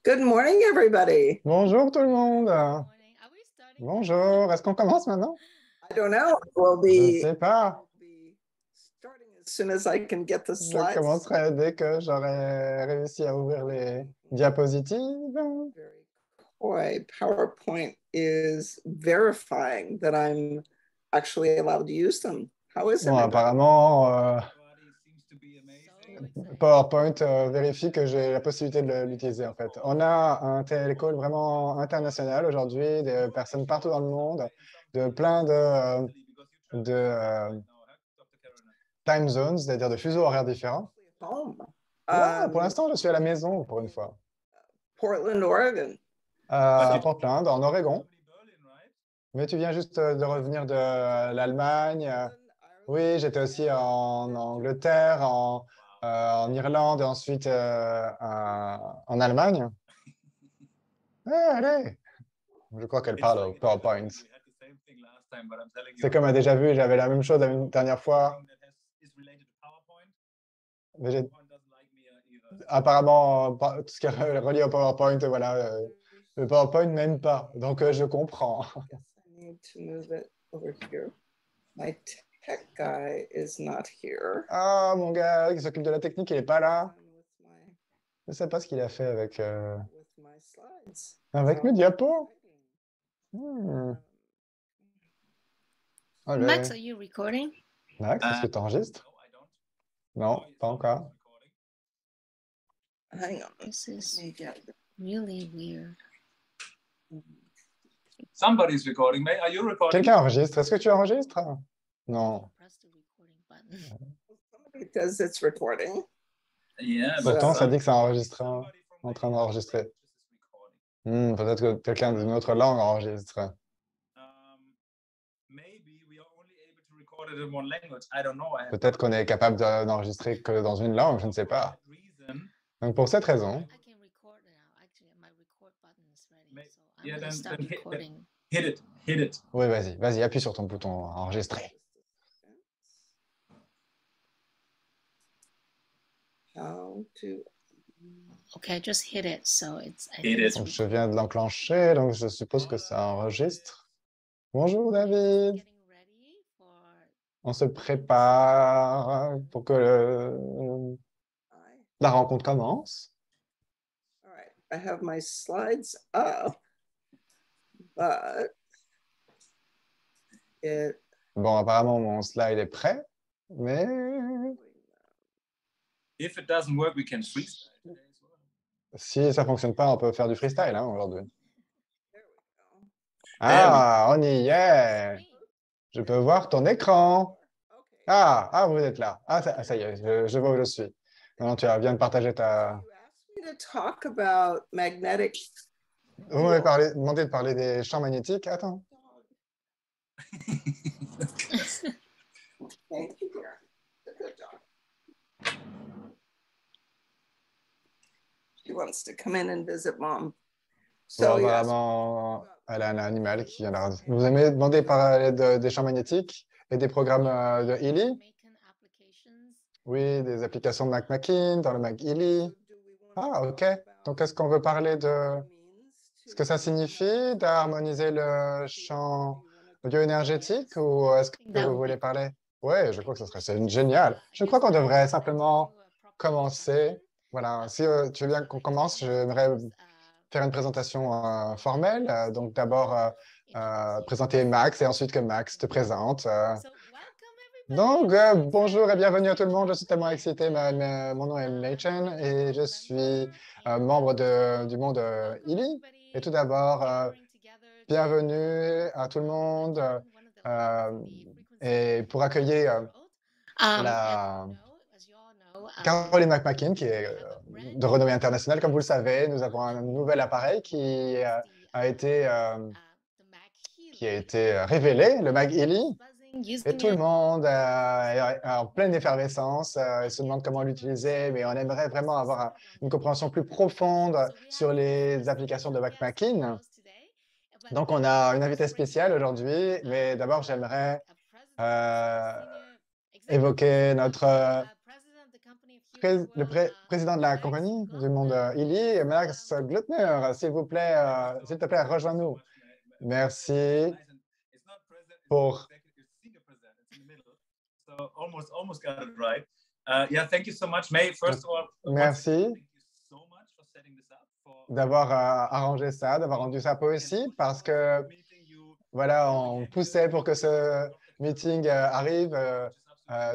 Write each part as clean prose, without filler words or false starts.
Good morning, everybody. Bonjour tout le monde. Bonjour. Est-ce qu'on commence maintenant? I don't know. We'll Je ne be sais pas. starting as soon as I can get the Je slides. commencerai dès que j'aurai réussi à ouvrir les diapositives. Very coy. PowerPoint is verifying that I'm actually allowed to use them. How is Bon, everybody? apparemment, PowerPoint vérifie que j'ai la possibilité de l'utiliser en fait. On a un télécall vraiment international aujourd'hui, des personnes partout dans le monde, de plein de time zones, c'est-à-dire de fuseaux horaires différents. Home. Ouais, pour l'instant, je suis à la maison pour une fois. Portland, Oregon. À Portland, en Oregon. Mais tu viens juste de revenir de l'Allemagne. Oui, j'étais aussi en Angleterre, en Irlande et ensuite en Allemagne. Allez! Je crois qu'elle parle au PowerPoint. C'est comme a déjà vu, j'avais la même chose la dernière fois. Mais apparemment, tout ce qui est relié au PowerPoint, voilà, le PowerPoint n'aime pas. Donc, je comprends. I need to move it over here. My tech guy is not here. Ah, mon gars qui s'occupe de la technique, il n'est pas là. Je ne sais pas ce qu'il a fait avec mes diapos. Allez. Max, are you recording? Max, est-ce que tu enregistres? Non, pas encore. Hang on. This is really weird. Somebody's recording. Are you recording? Quelqu'un enregistre. Est-ce que tu enregistres? Non. Press the recording button. Somebody says it's recording. Yeah, Pourtant, ça dit que c'est enregistré, en train d'enregistrer. Peut-être que quelqu'un d'une autre langue enregistre. Peut-être qu'on est capable d'enregistrer que dans une langue, je ne sais pas. Donc, pour cette raison, I can record now. Actually, my record button is ready. So I'm going to start then recording. hit it. oui, vas-y, appuie sur ton bouton enregistrer. How to... Okay, I just hit it. So it's. I Hit think it. it's Donc, je viens de l'enclencher, donc je suppose que ça enregistre. Bonjour David, getting ready for. on se prépare pour que la rencontre commence. All right, I have my slides up, but it... Bon, apparemment, mon slide est prêt, mais If it doesn't work, we can freeze. si ça ne fonctionne pas, on peut faire du freestyle aujourd'hui. There we go. Ah, on y est. Je peux voir ton écran. Okay. Ah, vous êtes là. Ah, ça y est, je vois où je suis. Maintenant, tu viens de partager ta... You asked me to talk about magnetic... Vous m'avez demandé de parler des champs magnétiques. Attends. Thank you, dear. Good dog. She wants to come in and visit mom. Bon, So you asked apparemment, elle a un animal qui vient de... Vous avez demandé de parler des champs magnétiques et des programmes de Healy? Making applications. Oui, des applications de McMakin dans le McEaly. Ah, OK. Donc, est-ce qu'on veut parler de ce que ça signifie d'harmoniser le champ bioénergétique ou est-ce que vous voulez parler? Oui, je crois que c'est génial. Je crois qu'on devrait simplement commencer. Voilà, si tu veux bien qu'on commence, j'aimerais faire une présentation formelle. Donc, d'abord, présenter Max et ensuite que Max te présente. So welcome everybody. Donc, bonjour et bienvenue à tout le monde. Je suis tellement excité. Mon nom est Machen et je suis membre du monde Healy. Et tout d'abord, bienvenue à tout le monde et pour accueillir Caroline McMakin, qui est de renommée internationale. Comme vous le savez, nous avons un nouvel appareil qui a été révélé, le McEaly. Et tout le monde est en pleine effervescence et se demande comment l'utiliser, mais on aimerait vraiment avoir une compréhension plus profonde sur les applications de McMakin. Donc, on a une invitée spéciale aujourd'hui, mais d'abord, j'aimerais évoquer notre président de la compagnie du monde Illy, Max Glutner. S'il te plaît, rejoins-nous. Merci pour... So almost got it right. Yeah, thank you so much, May. First of all, Merci thank you so much for setting this up. d'avoir arrangé ça, d'avoir rendu ça possible, parce que voilà, on poussait pour que ce meeting arrive.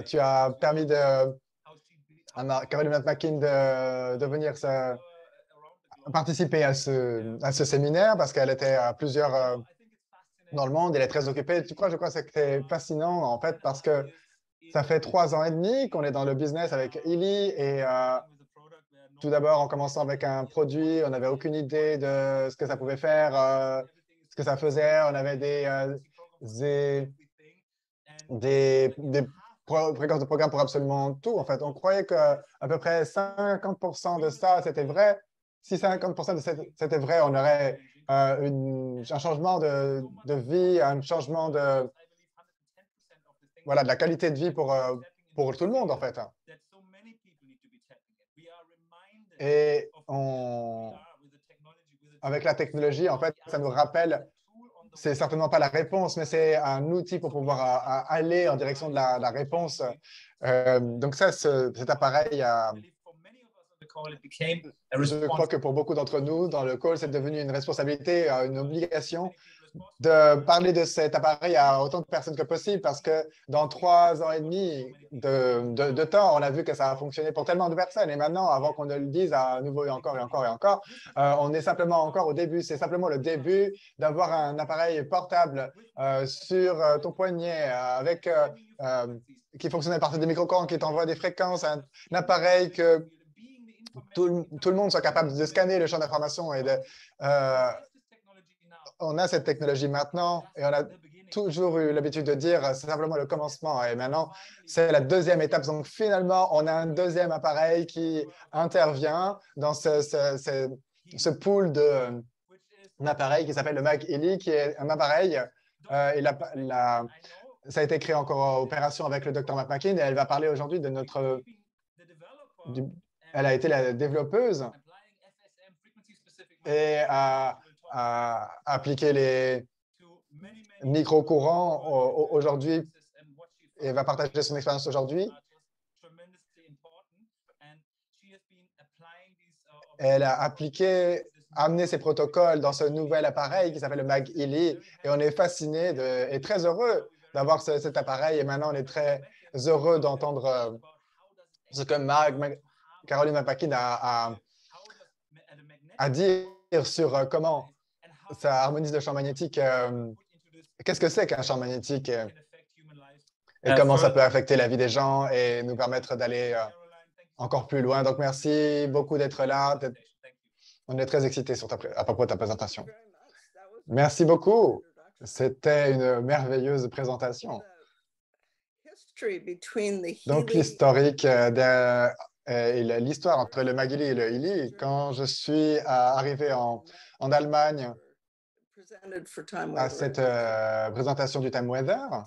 Tu as permis à Caroline McMakin de venir participer à ce séminaire parce qu'elle était à plusieurs dans le monde, elle est très occupée. Je crois que c'est fascinant en fait parce que ça fait 3 ans et demi qu'on est dans le business avec Illy et tout d'abord en commençant avec un produit, on n'avait aucune idée de ce que ça pouvait faire, ce que ça faisait. On avait des fréquences de programme pour absolument tout. En fait, on croyait qu'à peu près 50% de ça, c'était vrai. Si 50% de c'était vrai, on aurait un changement de vie, un changement de la qualité de vie pour tout le monde, en fait. Et avec la technologie, en fait, ça nous rappelle, c'est certainement pas la réponse, mais c'est un outil pour pouvoir aller en direction de la réponse. Donc ça, cet appareil je crois que pour beaucoup d'entre nous, dans le call, c'est devenu une responsabilité, une obligation de parler de cet appareil à autant de personnes que possible parce que dans 3 ans et demi de temps, on a vu que ça a fonctionné pour tellement de personnes. Et maintenant, avant qu'on ne le dise à nouveau et encore et encore et encore, on est simplement encore au début. C'est simplement le début d'avoir un appareil portable sur ton poignet qui fonctionne à partir des micro-courants, qui t'envoie des fréquences, un appareil que tout le monde soit capable de scanner le champ d'information et on a cette technologie maintenant et on a toujours eu l'habitude de dire c'est simplement le commencement et maintenant c'est la deuxième étape. Donc finalement, on a un deuxième appareil qui intervient dans ce pool d'appareils qui s'appelle le Mag Illy, qui est un appareil ça a été créé en coopération avec le Dr McMakin et elle va parler aujourd'hui de elle a été la développeuse et a appliqué les micro-courants aujourd'hui et va partager son expérience aujourd'hui. Elle a amené ces protocoles dans ce nouvel appareil qui s'appelle le Mag Illy et on est fasciné et très heureux d'avoir cet appareil et maintenant on est très heureux d'entendre ce que Caroline McMakin a dit sur comment ça harmonise le champ magnétique. Qu'est-ce que c'est qu'un champ magnétique et comment ça peut affecter la vie des gens et nous permettre d'aller encore plus loin. Donc, merci beaucoup d'être là. On est très excités à propos de ta présentation. Merci beaucoup. C'était une merveilleuse présentation. Donc, l'historique et l'histoire entre le Mag Illy et le Illy, quand je suis arrivé en Allemagne à cette présentation du Time Weather,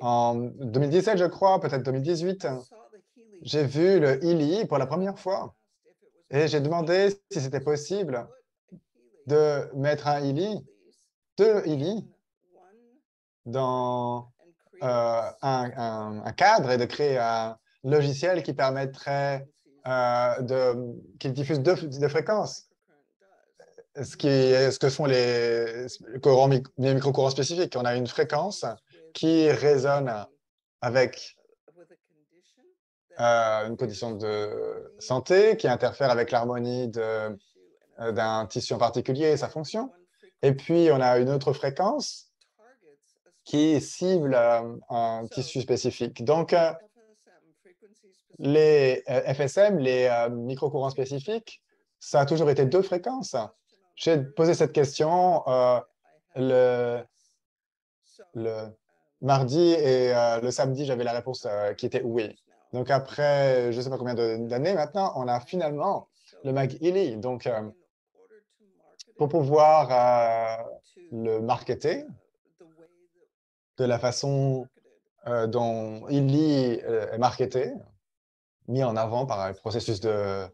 en 2017, je crois, peut-être 2018, j'ai vu le Illy pour la première fois et j'ai demandé si c'était possible de mettre deux Illy dans un cadre et de créer un logiciel qui permettrait qu'il diffuse deux fréquences. Ce que font les micro-courants spécifiques. On a une fréquence qui résonne avec une condition de santé, qui interfère avec l'harmonie d'un tissu en particulier et sa fonction. Et puis, on a une autre fréquence qui cible un tissu spécifique. Donc, les FSM, les micro-courants spécifiques, ça a toujours été 2 fréquences. J'ai posé cette question le mardi et le samedi, j'avais la réponse qui était oui. Donc après, je ne sais pas combien d'années maintenant, on a finalement le Mag Illy. Donc, pour pouvoir le marketer de la façon dont Illy est marketé, mis en avant par le processus de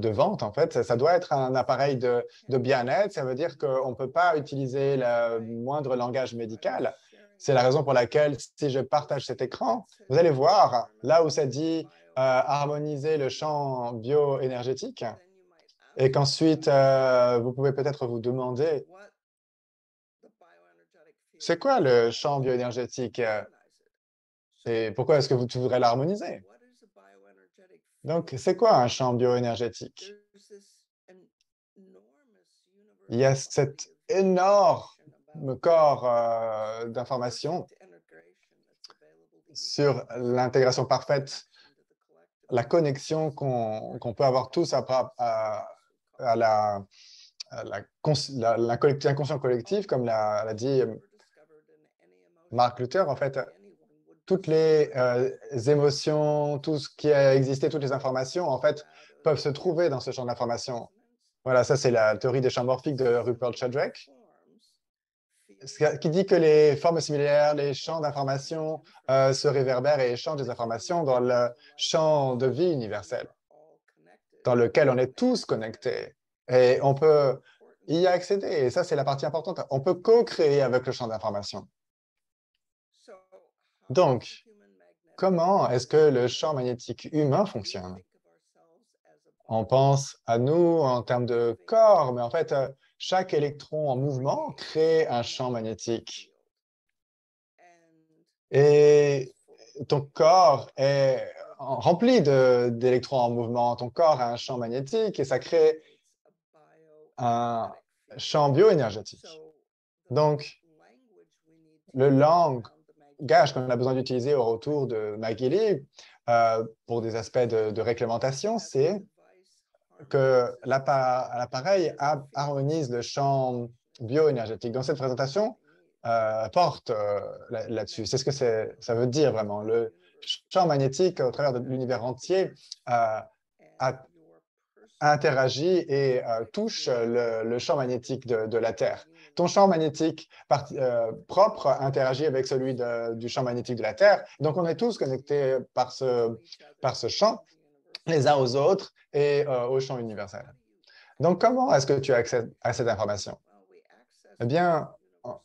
vente, en fait. Ça doit être un appareil de bien-être. Ça veut dire qu'on ne peut pas utiliser le moindre langage médical. C'est la raison pour laquelle, si je partage cet écran, vous allez voir, là où ça dit harmoniser le champ bioénergétique, et qu'ensuite, vous pouvez peut-être vous demander, c'est quoi le champ bioénergétique et pourquoi est-ce que tu voudrais l'harmoniser? Donc, c'est quoi un champ bioénergétique? Il y a cet énorme corps d'informations sur l'intégration parfaite, la connexion qu'on peut avoir tous à l'inconscient collectif, comme l'a dit Mark Luther. En fait, toutes les émotions, tout ce qui a existé, toutes les informations, en fait, peuvent se trouver dans ce champ d'information. Voilà, ça, c'est la théorie des champs morphiques de Rupert Sheldrake, qui dit que les formes similaires, les champs d'information se réverbèrent et échangent des informations dans le champ de vie universel, dans lequel on est tous connectés. Et on peut y accéder. Et ça, c'est la partie importante. On peut co-créer avec le champ d'information. Donc, comment est-ce que le champ magnétique humain fonctionne? On pense à nous en termes de corps, mais en fait, chaque électron en mouvement crée un champ magnétique. Et ton corps est rempli d'électrons en mouvement. Ton corps a un champ magnétique et ça crée un champ bioénergétique. Donc, le langage qu'on a besoin d'utiliser au retour de McGilly pour des aspects de réglementation, c'est que l'appareil harmonise le champ bioénergétique. Dans cette présentation, porte là-dessus. C'est ce que ça veut dire vraiment. Le champ magnétique au travers de l'univers entier interagit et touche le champ magnétique de la Terre. Ton champ magnétique propre interagit avec celui du champ magnétique de la Terre. Donc, on est tous connectés par ce champ, les uns aux autres et au champ universel. Donc, comment est-ce que tu accèdes à cette information? Eh bien,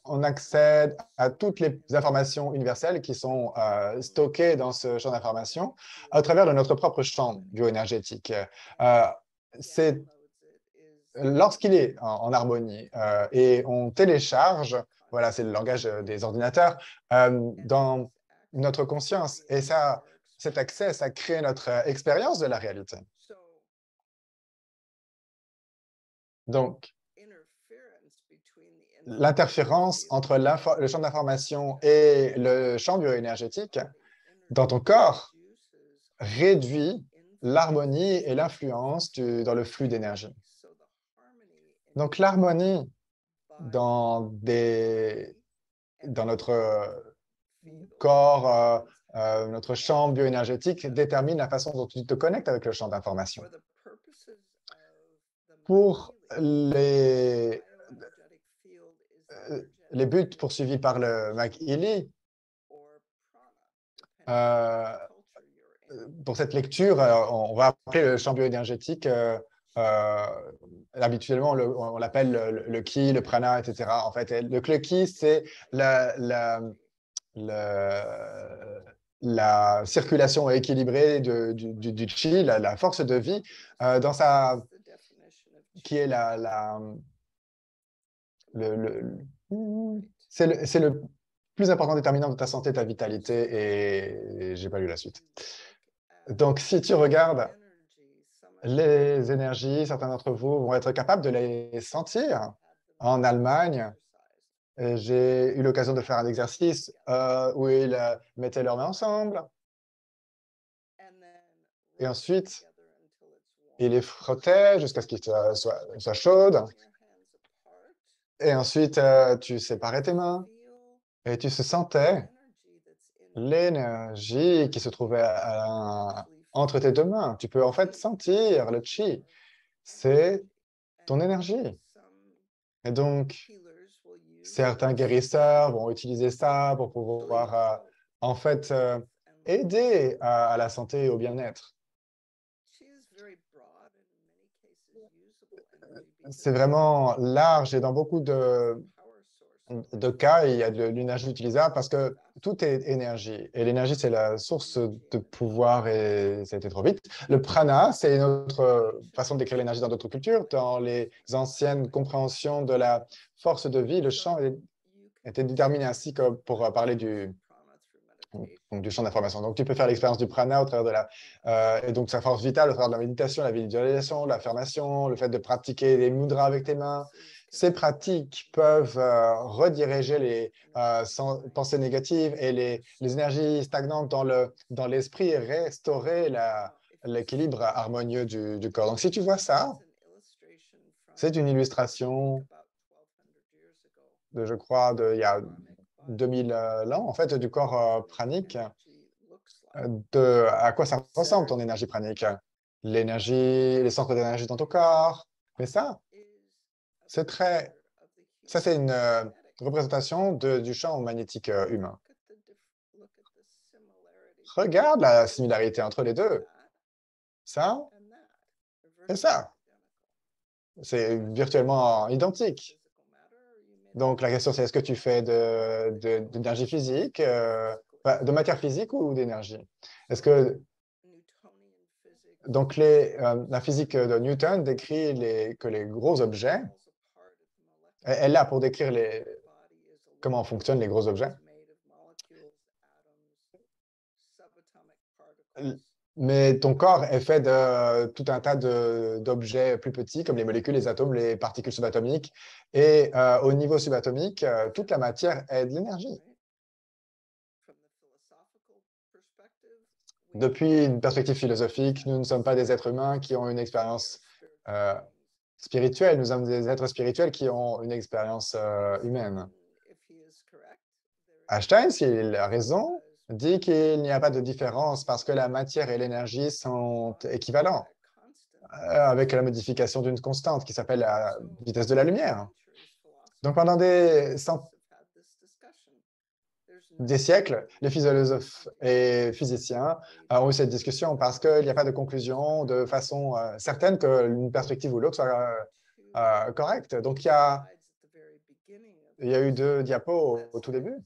on accède à toutes les informations universelles qui sont stockées dans ce champ d'information à travers de notre propre champ bioénergétique. C'est lorsqu'il est en harmonie et on télécharge, voilà, c'est le langage des ordinateurs, dans notre conscience. Et ça, cet accès, ça crée notre expérience de la réalité. Donc, l'interférence entre le champ d'information et le champ bioénergétique dans ton corps réduit l'harmonie et l'influence dans le flux d'énergie. Donc, l'harmonie dans notre corps, notre champ bioénergétique détermine la façon dont tu te connectes avec le champ d'information. Pour les buts poursuivis par le McEley, pour cette lecture, on va appeler le champ bioénergétique, habituellement, on l'appelle le ki, le prana, etc. En fait, le ki, c'est la circulation équilibrée du chi, la force de vie, qui est c'est le plus important déterminant de ta santé, ta vitalité, et j'ai pas lu la suite. Donc, si tu regardes les énergies, certains d'entre vous vont être capables de les sentir. En Allemagne, j'ai eu l'occasion de faire un exercice où ils mettaient leurs mains ensemble et ensuite, ils les frottaient jusqu'à ce qu'ils soient chaudes. Et ensuite, tu séparais tes mains et tu sentais l'énergie qui se trouvait entre tes deux mains. Tu peux en fait sentir le chi. C'est ton énergie. Et donc, certains guérisseurs vont utiliser ça pour pouvoir en fait aider à la santé et au bien-être. C'est vraiment large et dans beaucoup de cas, il y a de l'énergie utilisable parce que tout est énergie. Et l'énergie, c'est la source de pouvoir et ça a été trop vite. Le prana, c'est une autre façon de décrire l'énergie dans d'autres cultures. Dans les anciennes compréhensions de la force de vie, le champ était déterminé ainsi que pour parler donc, du champ d'information. Donc, tu peux faire l'expérience du prana au travers de et donc sa force vitale au travers de la méditation, la visualisation, l'affirmation, le fait de pratiquer les mudras avec tes mains. Ces pratiques peuvent rediriger les pensées négatives et les énergies stagnantes dans l'esprit et restaurer l'équilibre harmonieux du corps. Donc, si tu vois ça, c'est une illustration je crois, il y a 2000 ans, en fait, du corps pranique, à quoi ça ressemble ton énergie pranique. L'énergie, les centres d'énergie dans ton corps. Mais ça, c'est une représentation du champ magnétique humain. Regarde la similarité entre les deux. Ça et ça. C'est virtuellement identique. Donc, la question, c'est est-ce que tu fais d'énergie physique, de matière physique ou d'énergie? Est-ce que donc la physique de Newton décrit que les gros objets, elle est là pour décrire comment fonctionnent les gros objets. Mais ton corps est fait de tout un tas d'objets plus petits, comme les molécules, les atomes, les particules subatomiques. Et au niveau subatomique, toute la matière est de l'énergie. Depuis une perspective philosophique, nous ne sommes pas des êtres humains qui ont une expérience spirituelle. Nous sommes des êtres spirituels qui ont une expérience humaine. Einstein, s'il a raison, dit qu'il n'y a pas de différence parce que la matière et l'énergie sont équivalents avec la modification d'une constante qui s'appelle la vitesse de la lumière. Donc pendant des siècles, les philosophes et physiciens ont eu cette discussion parce qu'il n'y a pas de conclusion de façon certaine qu'une perspective ou l'autre soit correcte. Donc il y a eu 2 diapos au tout début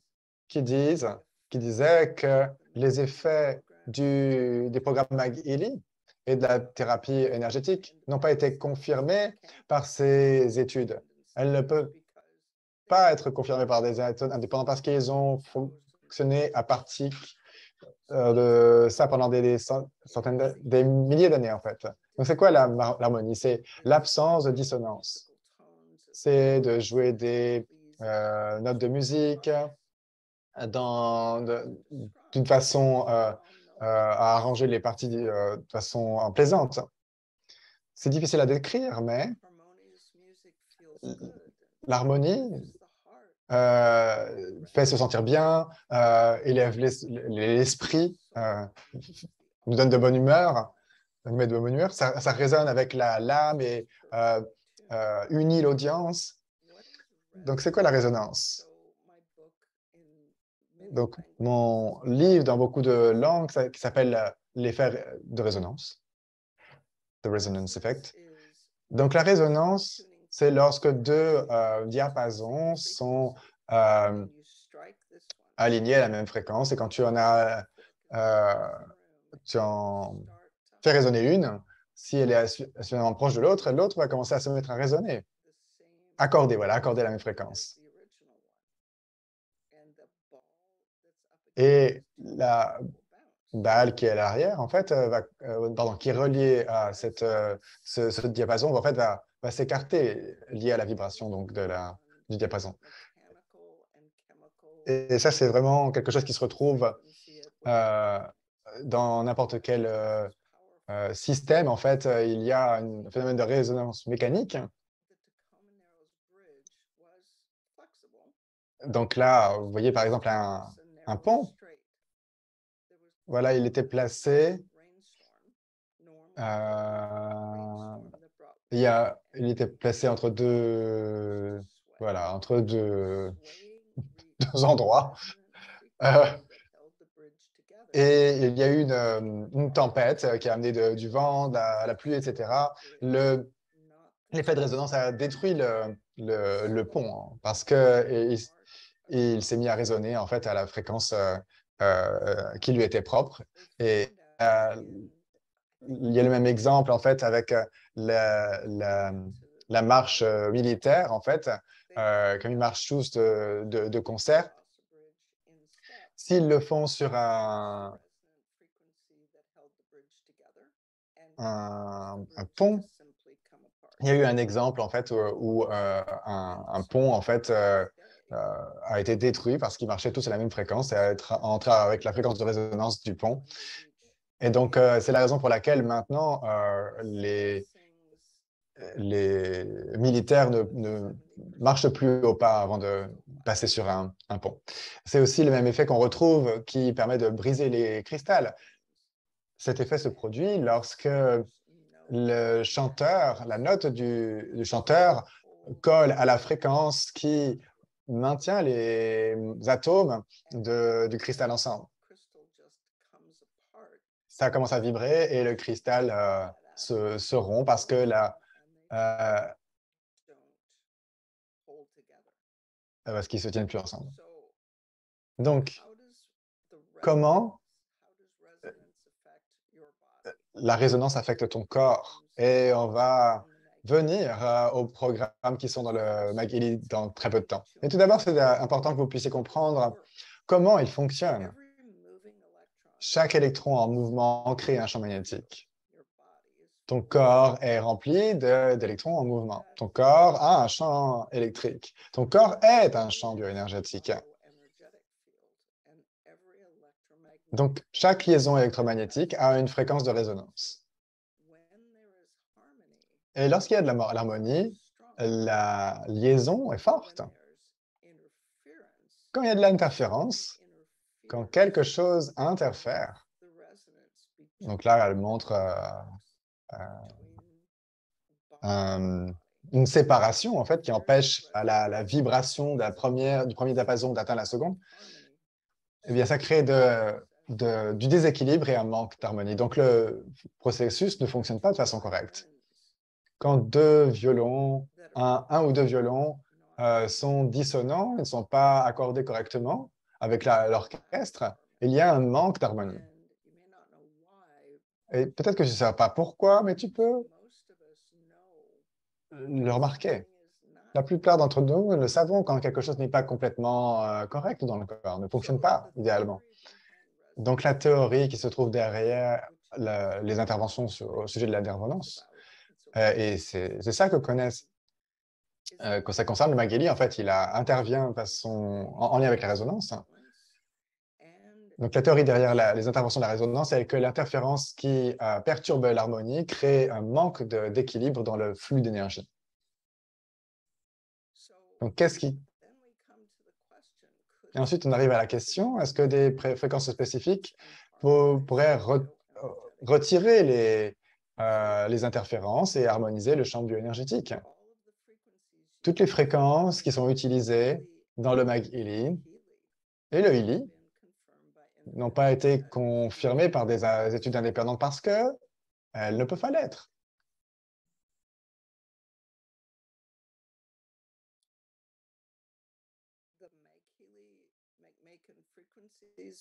qui disaient que les effets des programmes McEley et de la thérapie énergétique n'ont pas été confirmés par ces études. Elles ne peuvent pas être confirmées par des études indépendantes parce qu'ils ont fonctionné à partir de ça pendant des milliers d'années, en fait. Donc, c'est quoi l'harmonie? C'est l'absence de dissonance. C'est de jouer des notes de musique d'une façon à arranger les parties de façon plaisante. C'est difficile à décrire, mais l'harmonie fait se sentir bien, élève l'esprit, nous donne de bonne humeur, nous met de bonne humeur. Ça résonne avec l'âme et unit l'audience. Donc, c'est quoi la résonance? Donc, mon livre dans beaucoup de langues qui s'appelle l'effet de résonance, The Resonance Effect. Donc, la résonance, c'est lorsque 2 diapasons sont alignés à la même fréquence et quand tu en fais résonner une, si elle est suffisamment proche de l'autre, l'autre va commencer à se mettre à résonner. Accorder la même fréquence. Et la balle qui est à l'arrière, en fait, qui est reliée à ce diapason, en fait, va s'écarter lié à la vibration donc, du diapason. Et ça, c'est vraiment quelque chose qui se retrouve dans n'importe quel système. En fait, il y a un phénomène de résonance mécanique. Donc là, vous voyez par exemple un pont. Voilà, il était placé. Il était placé entre deux endroits. Et il y a eu une tempête qui a amené du vent, de la pluie, etc. L'effet de résonance a détruit le pont hein, parce que il s'est mis à résonner en fait à la fréquence qui lui était propre. Et il y a le même exemple en fait avec la marche militaire en fait, comme ils marchent tous de concert. S'ils le font sur un pont, il y a eu un exemple en fait où un pont en fait a été détruit parce qu'ils marchaient tous à la même fréquence et a entré avec la fréquence de résonance du pont. Et donc, c'est la raison pour laquelle maintenant, les militaires ne marchent plus au pas avant de passer sur un pont. C'est aussi le même effet qu'on retrouve qui permet de briser les cristals. Cet effet se produit lorsque le chanteur, la note du chanteur colle à la fréquence qui maintient les atomes du cristal ensemble. Ça commence à vibrer et le cristal se rompt parce que parce qu'ils ne se tiennent plus ensemble. Donc, comment la résonance affecte ton corps? Et on va venir aux programmes qui sont dans le McGilly dans très peu de temps. Mais tout d'abord, c'est important que vous puissiez comprendre comment il fonctionne. Chaque électron en mouvement crée un champ magnétique. Ton corps est rempli d'électrons en mouvement. Ton corps a un champ électrique. Ton corps est un champ bioénergétique. Donc, chaque liaison électromagnétique a une fréquence de résonance. Et lorsqu'il y a de l'harmonie, la liaison est forte. Quand il y a de l'interférence, quand quelque chose interfère, donc là, elle montre une séparation en fait qui empêche la vibration du premier diapason d'atteindre la seconde, eh bien, ça crée du déséquilibre et un manque d'harmonie. Donc, le processus ne fonctionne pas de façon correcte. Quand deux violons, un ou deux violons sont dissonants, ils ne sont pas accordés correctement avec l'orchestre, il y a un manque d'harmonie. Et peut-être que je ne sais pas pourquoi, mais tu peux le remarquer. La plupart d'entre nous le savons quand quelque chose n'est pas complètement correct dans le corps, ne fonctionne pas idéalement. Donc la théorie qui se trouve derrière les interventions au sujet de la résonance, et c'est ça que connaissent, quand ça concerne le McGilly, en fait, il intervient en lien avec la résonance. Donc la théorie derrière les interventions de la résonance, c'est que l'interférence qui perturbe l'harmonie crée un manque d'équilibre dans le flux d'énergie. Donc, Et ensuite, on arrive à la question, est-ce que des fréquences spécifiques pourraient retirer les interférences et harmoniser le champ bioénergétique? Toutes les fréquences qui sont utilisées dans le McGilly et le Healy n'ont pas été confirmées par des études indépendantes parce qu'elles ne peuvent pas l'être.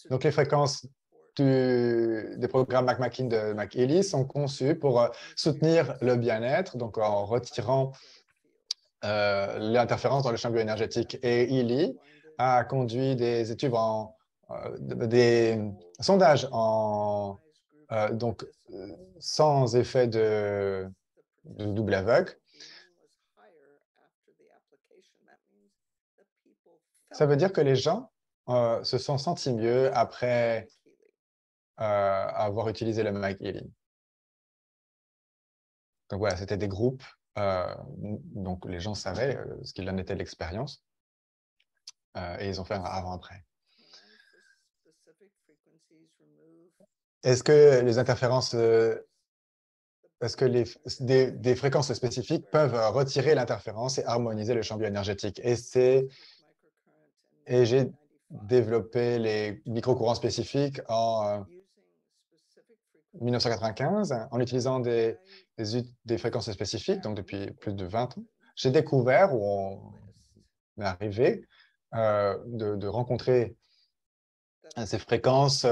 Donc, les fréquences des programmes McMakin de McHealy sont conçus pour soutenir le bien-être, donc en retirant l'interférence dans le champ bioénergétique. Et Healy a conduit des études des sondages donc sans effet de double aveugle. Ça veut dire que les gens se sont sentis mieux après avoir utilisé le McHealy. Donc voilà, c'était des groupes, donc les gens savaient ce qu'il en était de l'expérience, et ils ont fait un avant-après. Est-ce que les interférences, est-ce que des fréquences spécifiques peuvent retirer l'interférence et harmoniser le champ bioénergétique? Et j'ai développé les microcourants spécifiques en 1995 en utilisant des fréquences spécifiques, donc depuis plus de 20 ans. J'ai découvert, où on est arrivé, de rencontrer ces fréquences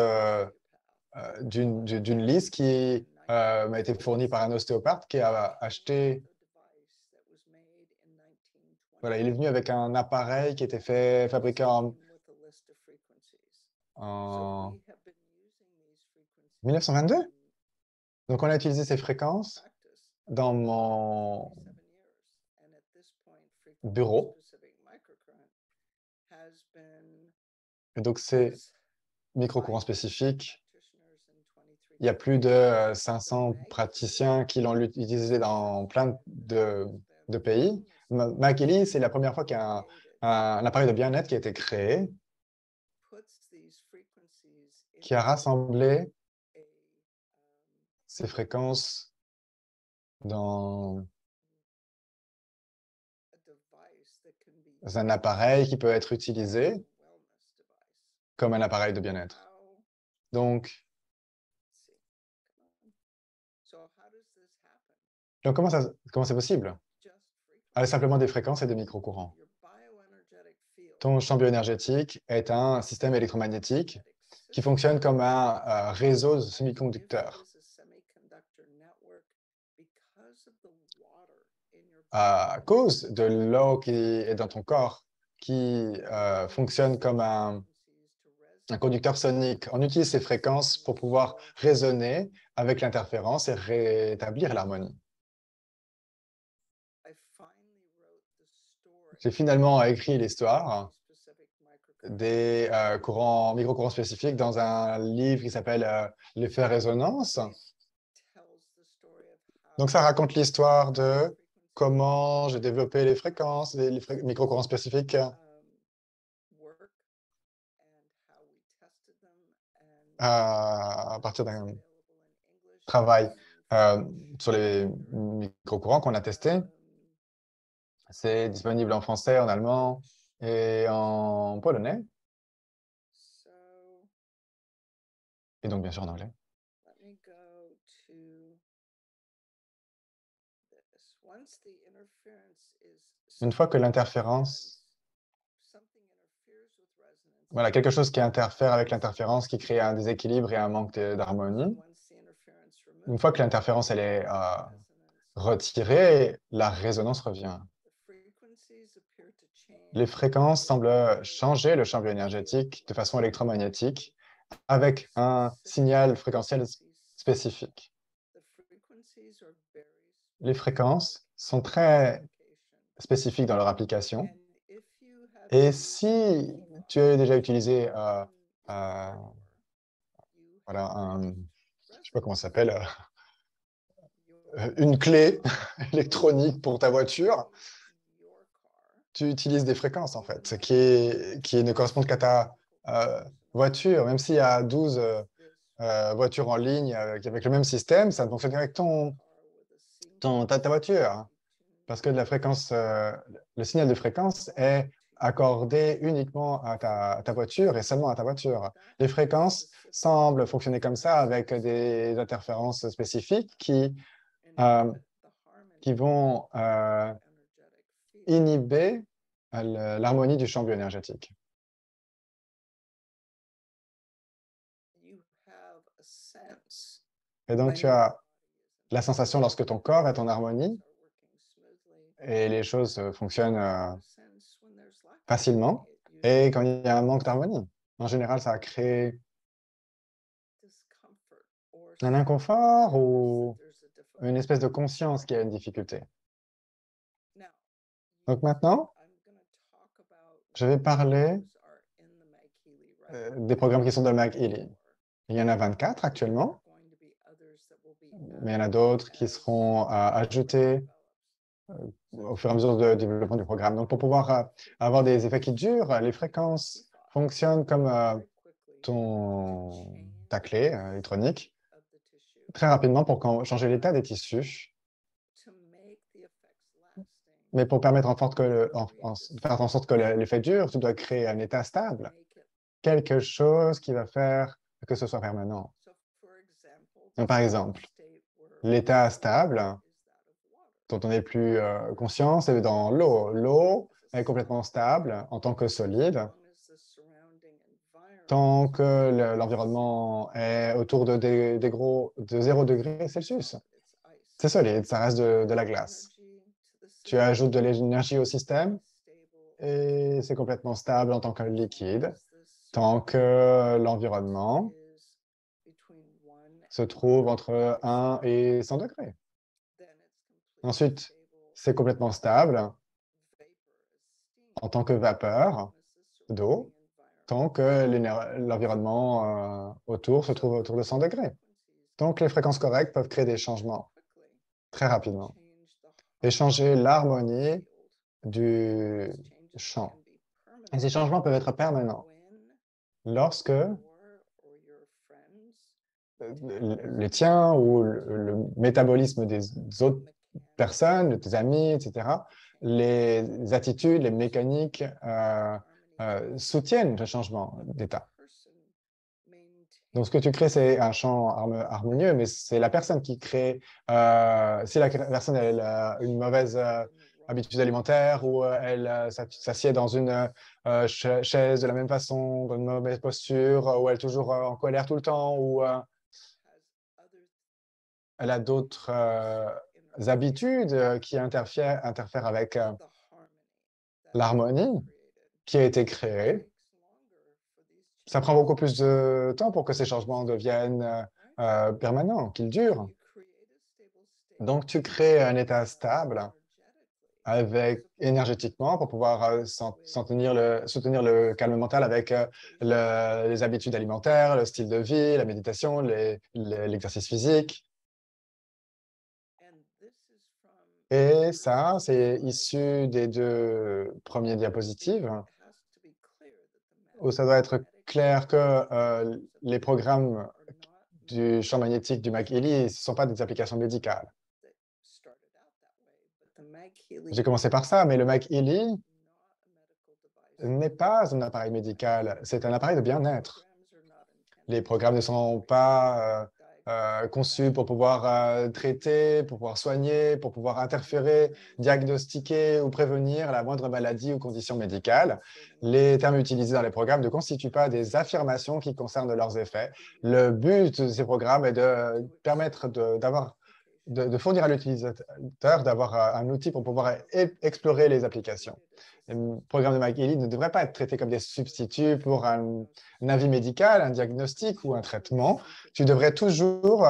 d'une liste qui m'a été fournie par un ostéopathe qui a acheté. Voilà, il est venu avec un appareil qui était fabriqué en 1922. Donc, on a utilisé ces fréquences dans mon bureau. Et donc, ces microcourants spécifiques, il y a plus de 500 praticiens qui l'ont utilisé dans plein de pays. McElhy, c'est la première fois qu'il y a un appareil de bien-être qui a été créé, qui a rassemblé ces fréquences dans un appareil qui peut être utilisé comme un appareil de bien-être. Donc, comment c'est possible? Avec simplement des fréquences et des microcourants. Ton champ bioénergétique est un système électromagnétique qui fonctionne comme un réseau de semi-conducteurs. À cause de l'eau qui est dans ton corps, qui fonctionne comme un conducteur sonique, on utilise ces fréquences pour pouvoir résonner avec l'interférence et rétablir l'harmonie. J'ai finalement écrit l'histoire des microcourants spécifiques dans un livre qui s'appelle L'effet résonance. Donc, ça raconte l'histoire de comment j'ai développé les fréquences, les microcourants spécifiques à partir d'un travail sur les microcourants qu'on a testés. C'est disponible en français, en allemand et en polonais. Et donc, bien sûr, en anglais. Une fois que l'interférence, voilà, quelque chose qui interfère avec l'interférence, qui crée un déséquilibre et un manque d'harmonie, une fois que l'interférence elle est retirée, la résonance revient. Les fréquences semblent changer le champ bioénergétique de façon électromagnétique avec un signal fréquentiel spécifique. Les fréquences sont très spécifiques dans leur application. Et si tu as déjà utilisé voilà, je ne sais pas comment ça s'appelle, une clé électronique pour ta voiture, tu utilises des fréquences, en fait, qui ne correspondent qu'à ta voiture. Même s'il y a 12 voitures en ligne avec le même système, ça ne fonctionne qu'avec ta voiture. Parce que le signal de fréquence est accordé uniquement à ta voiture et seulement à ta voiture. Les fréquences semblent fonctionner comme ça avec des interférences spécifiques qui vont inhiber l'harmonie du champ bioénergétique. Et donc, tu as la sensation lorsque ton corps est en harmonie et les choses fonctionnent facilement. Et quand il y a un manque d'harmonie, en général, ça crée un inconfort ou une espèce de conscience qui a une difficulté. Donc maintenant, je vais parler des programmes qui sont dans le McElhy. Il y en a 24 actuellement, mais il y en a d'autres qui seront ajoutés au fur et à mesure du développement du programme. Donc, pour pouvoir avoir des effets qui durent, les fréquences fonctionnent comme ta clé électronique très rapidement pour changer l'état des tissus. Mais pour permettre faire en sorte que l'effet dure, tu dois créer un état stable quelque chose qui va faire que ce soit permanent. Donc, par exemple, l'état stable, dont on n'est plus conscient, c'est dans l'eau. L'eau est complètement stable en tant que solide tant que l'environnement est autour de 0 degré Celsius. C'est solide, ça reste de la glace. Tu ajoutes de l'énergie au système et c'est complètement stable en tant que liquide tant que l'environnement se trouve entre 1 et 100 degrés. Ensuite, c'est complètement stable en tant que vapeur d'eau tant que l'environnement autour se trouve autour de 100 degrés. Donc, les fréquences correctes peuvent créer des changements très rapidement et changer l'harmonie du champ. Et ces changements peuvent être permanents lorsque le tien ou le métabolisme des autres personnes, de tes amis, etc., les attitudes, les mécaniques soutiennent le changement d'état. Donc, ce que tu crées, c'est un champ harmonieux, mais c'est la personne qui crée. Si la personne elle a une mauvaise habitude alimentaire ou elle s'assied dans une chaise de la même façon, dans une mauvaise posture, ou elle est toujours en colère tout le temps, ou elle a d'autres habitudes qui interfèrent avec l'harmonie qui a été créée, ça prend beaucoup plus de temps pour que ces changements deviennent permanents, qu'ils durent. Donc, tu crées un état stable énergétiquement pour pouvoir soutenir le calme mental avec les habitudes alimentaires, le style de vie, la méditation, l'exercice physique. Et ça, c'est issu des 2 premières diapositives, où ça doit être clair que les programmes du champ magnétique du McEley, ce ne sont pas des applications médicales. J'ai commencé par ça, mais le McEley n'est pas un appareil médical, c'est un appareil de bien-être. Les programmes ne sont pas conçus pour pouvoir traiter, pour pouvoir soigner, pour pouvoir interférer, diagnostiquer ou prévenir la moindre maladie ou condition médicale. Les termes utilisés dans les programmes ne constituent pas des affirmations qui concernent leurs effets. Le but de ces programmes est de permettre de fournir à l'utilisateur d'avoir un outil pour pouvoir explorer les applications. Les programmes de McEley ne devraient pas être traités comme des substituts pour un avis médical, un diagnostic ou un traitement. Tu devrais toujours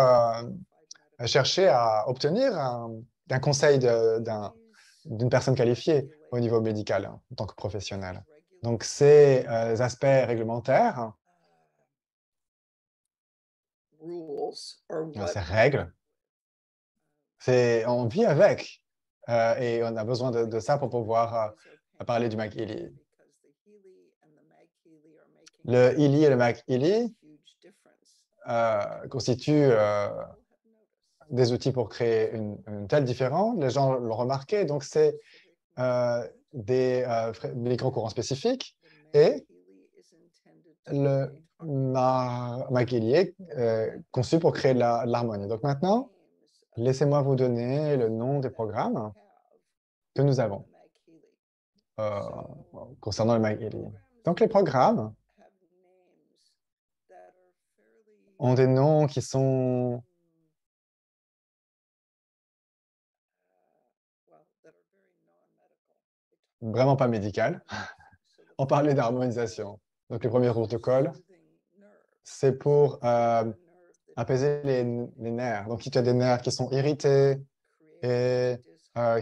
chercher à obtenir un conseil d'une personne qualifiée au niveau médical en tant que professionnel. Donc, ces aspects réglementaires, ces règles, on vit avec et on a besoin de ça pour pouvoir parler du McEley. Le Healy et le McEley constituent des outils pour créer une telle différence. Les gens l'ont remarqué. Donc, c'est des micro-courants spécifiques et le McEley est conçu pour créer de l'harmonie. Donc, maintenant, laissez-moi vous donner le nom des programmes que nous avons concernant le McEley. Donc, les programmes ont des noms qui sont vraiment pas médicales. On parlait d'harmonisation. Donc, le premier protocole, c'est pour apaiser les nerfs. Donc, si tu as des nerfs qui sont irrités et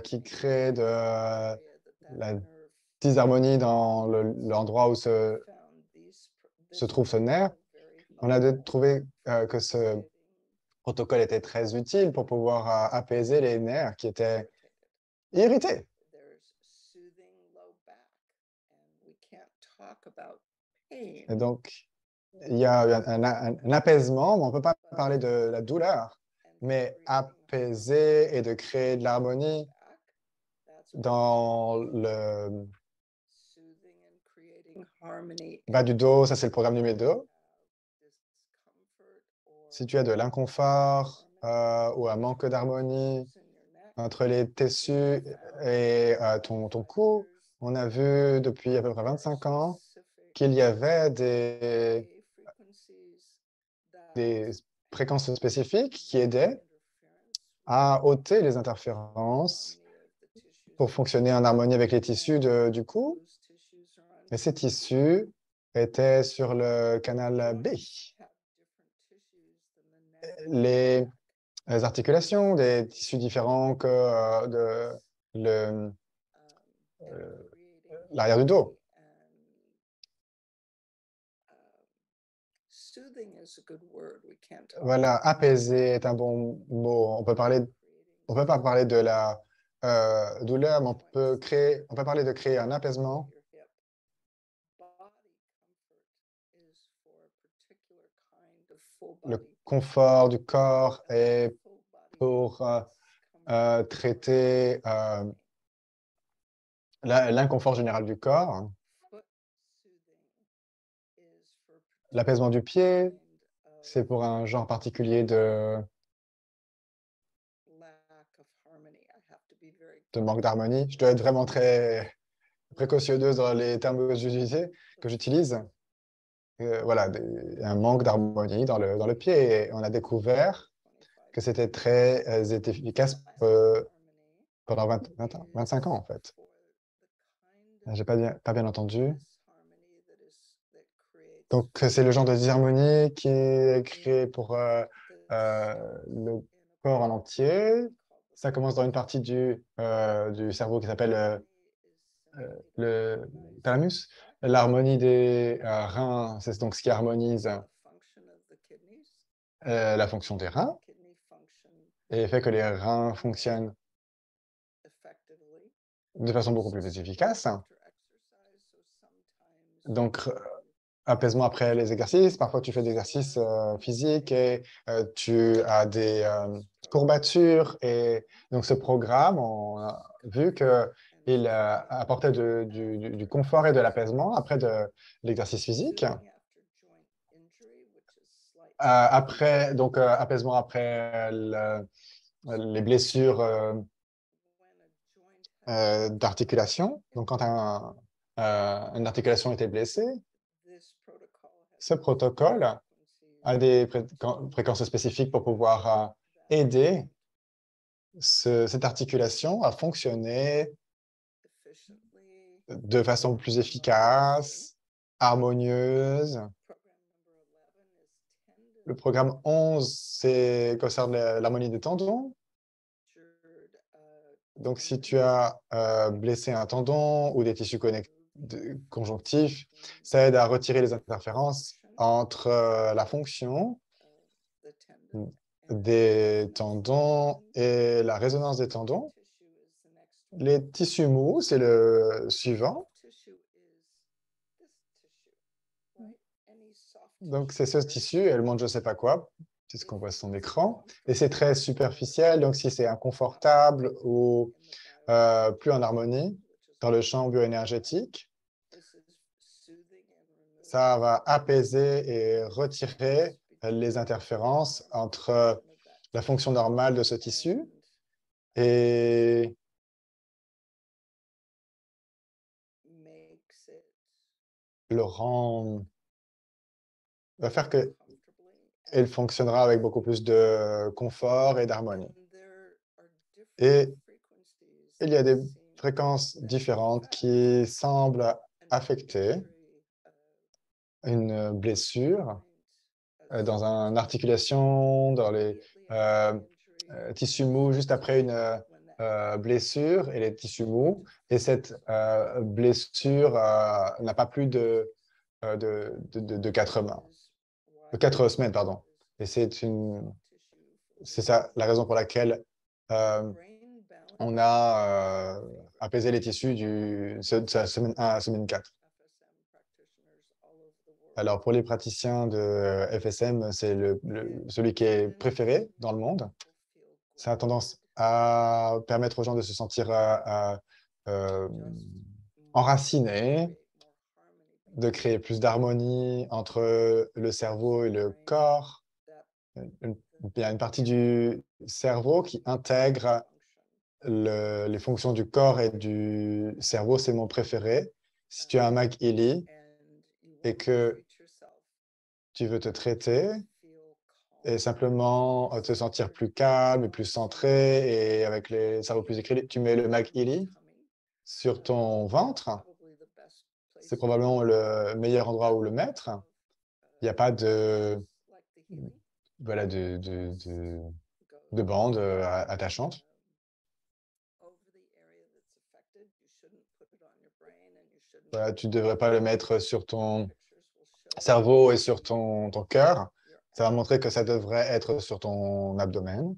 qui créent de la disharmonie dans l'endroit où se trouve ce nerf, on a trouvé que ce protocole était très utile pour pouvoir apaiser les nerfs qui étaient irrités. Et donc, il y a un apaisement, mais on ne peut pas parler de la douleur, mais apaiser et de créer de l'harmonie dans Bas du dos, ça c'est le programme numéro 2. Si tu as de l'inconfort ou un manque d'harmonie entre les tissus et ton cou, on a vu depuis à peu près 25 ans qu'il y avait des fréquences spécifiques qui aidaient à ôter les interférences pour fonctionner en harmonie avec les tissus du cou. Et ces tissus étaient sur le canal B. Les articulations des tissus différents que l'arrière du dos. Voilà, apaiser est un bon mot. On peut pas parler de la douleur, mais on peut parler de créer un apaisement. Le confort du corps est pour traiter l'inconfort général du corps. L'apaisement du pied, c'est pour un genre particulier de manque d'harmonie. Je dois être vraiment très précautionneuse dans les termes que j'utilise. Voilà, un manque d'harmonie dans le pied. Et on a découvert que c'était très efficace pendant 25 ans, en fait. J'ai pas bien entendu. Donc, c'est le genre de disharmonie qui est créé pour le corps en entier. Ça commence dans une partie du cerveau qui s'appelle le thalamus. L'harmonie des reins, c'est donc ce qui harmonise la fonction des reins et fait que les reins fonctionnent de façon beaucoup plus efficace. Donc, apaisement après les exercices. Parfois, tu fais des exercices physiques et tu as des courbatures. Et donc, ce programme, on a vu qu'il apportait du confort et de l'apaisement après de l'exercice physique. Donc, apaisement après les blessures d'articulation. Donc, quand une articulation était blessée, ce protocole a des fréquences spécifiques pour pouvoir aider cette articulation à fonctionner de façon plus efficace, harmonieuse. Le programme 11 concerne l'harmonie des tendons. Donc, si tu as blessé un tendon ou des tissus conjonctifs, ça aide à retirer les interférences entre la fonction des tendons et la résonance des tendons. Les tissus mous, c'est le suivant. Donc, c'est ce tissu, elle montre je ne sais pas quoi, c'est ce qu'on voit sur son écran. Et c'est très superficiel, donc si c'est inconfortable ou plus en harmonie dans le champ bioénergétique, ça va apaiser et retirer les interférences entre la fonction normale de ce tissu et le rend, va faire qu'il fonctionnera avec beaucoup plus de confort et d'harmonie. Et il y a des fréquences différentes qui semblent affecter une blessure dans une articulation, dans les tissus mous juste après une blessure et les tissus mous. Et cette blessure n'a pas plus de 4 mains, 4 semaines, pardon. Et c'est ça la raison pour laquelle on a apaisé les tissus de semaine 1 à semaine 4. Alors, pour les praticiens de FSM, c'est celui qui est préféré dans le monde. Ça a tendance à permettre aux gens de se sentir enracinés de créer plus d'harmonie entre le cerveau et le corps. Il y a une partie du cerveau qui intègre les fonctions du corps et du cerveau, c'est mon préféré. Si tu as un McEley et que tu veux te traiter et simplement te sentir plus calme et plus centré et avec les cerveaux plus équilibrés, tu mets le McEley sur ton ventre. C'est probablement le meilleur endroit où le mettre. Il n'y a pas de, voilà, de bande attachante. Voilà, tu ne devrais pas le mettre sur ton cerveau et sur ton cœur. Ça va montrer que ça devrait être sur ton abdomen.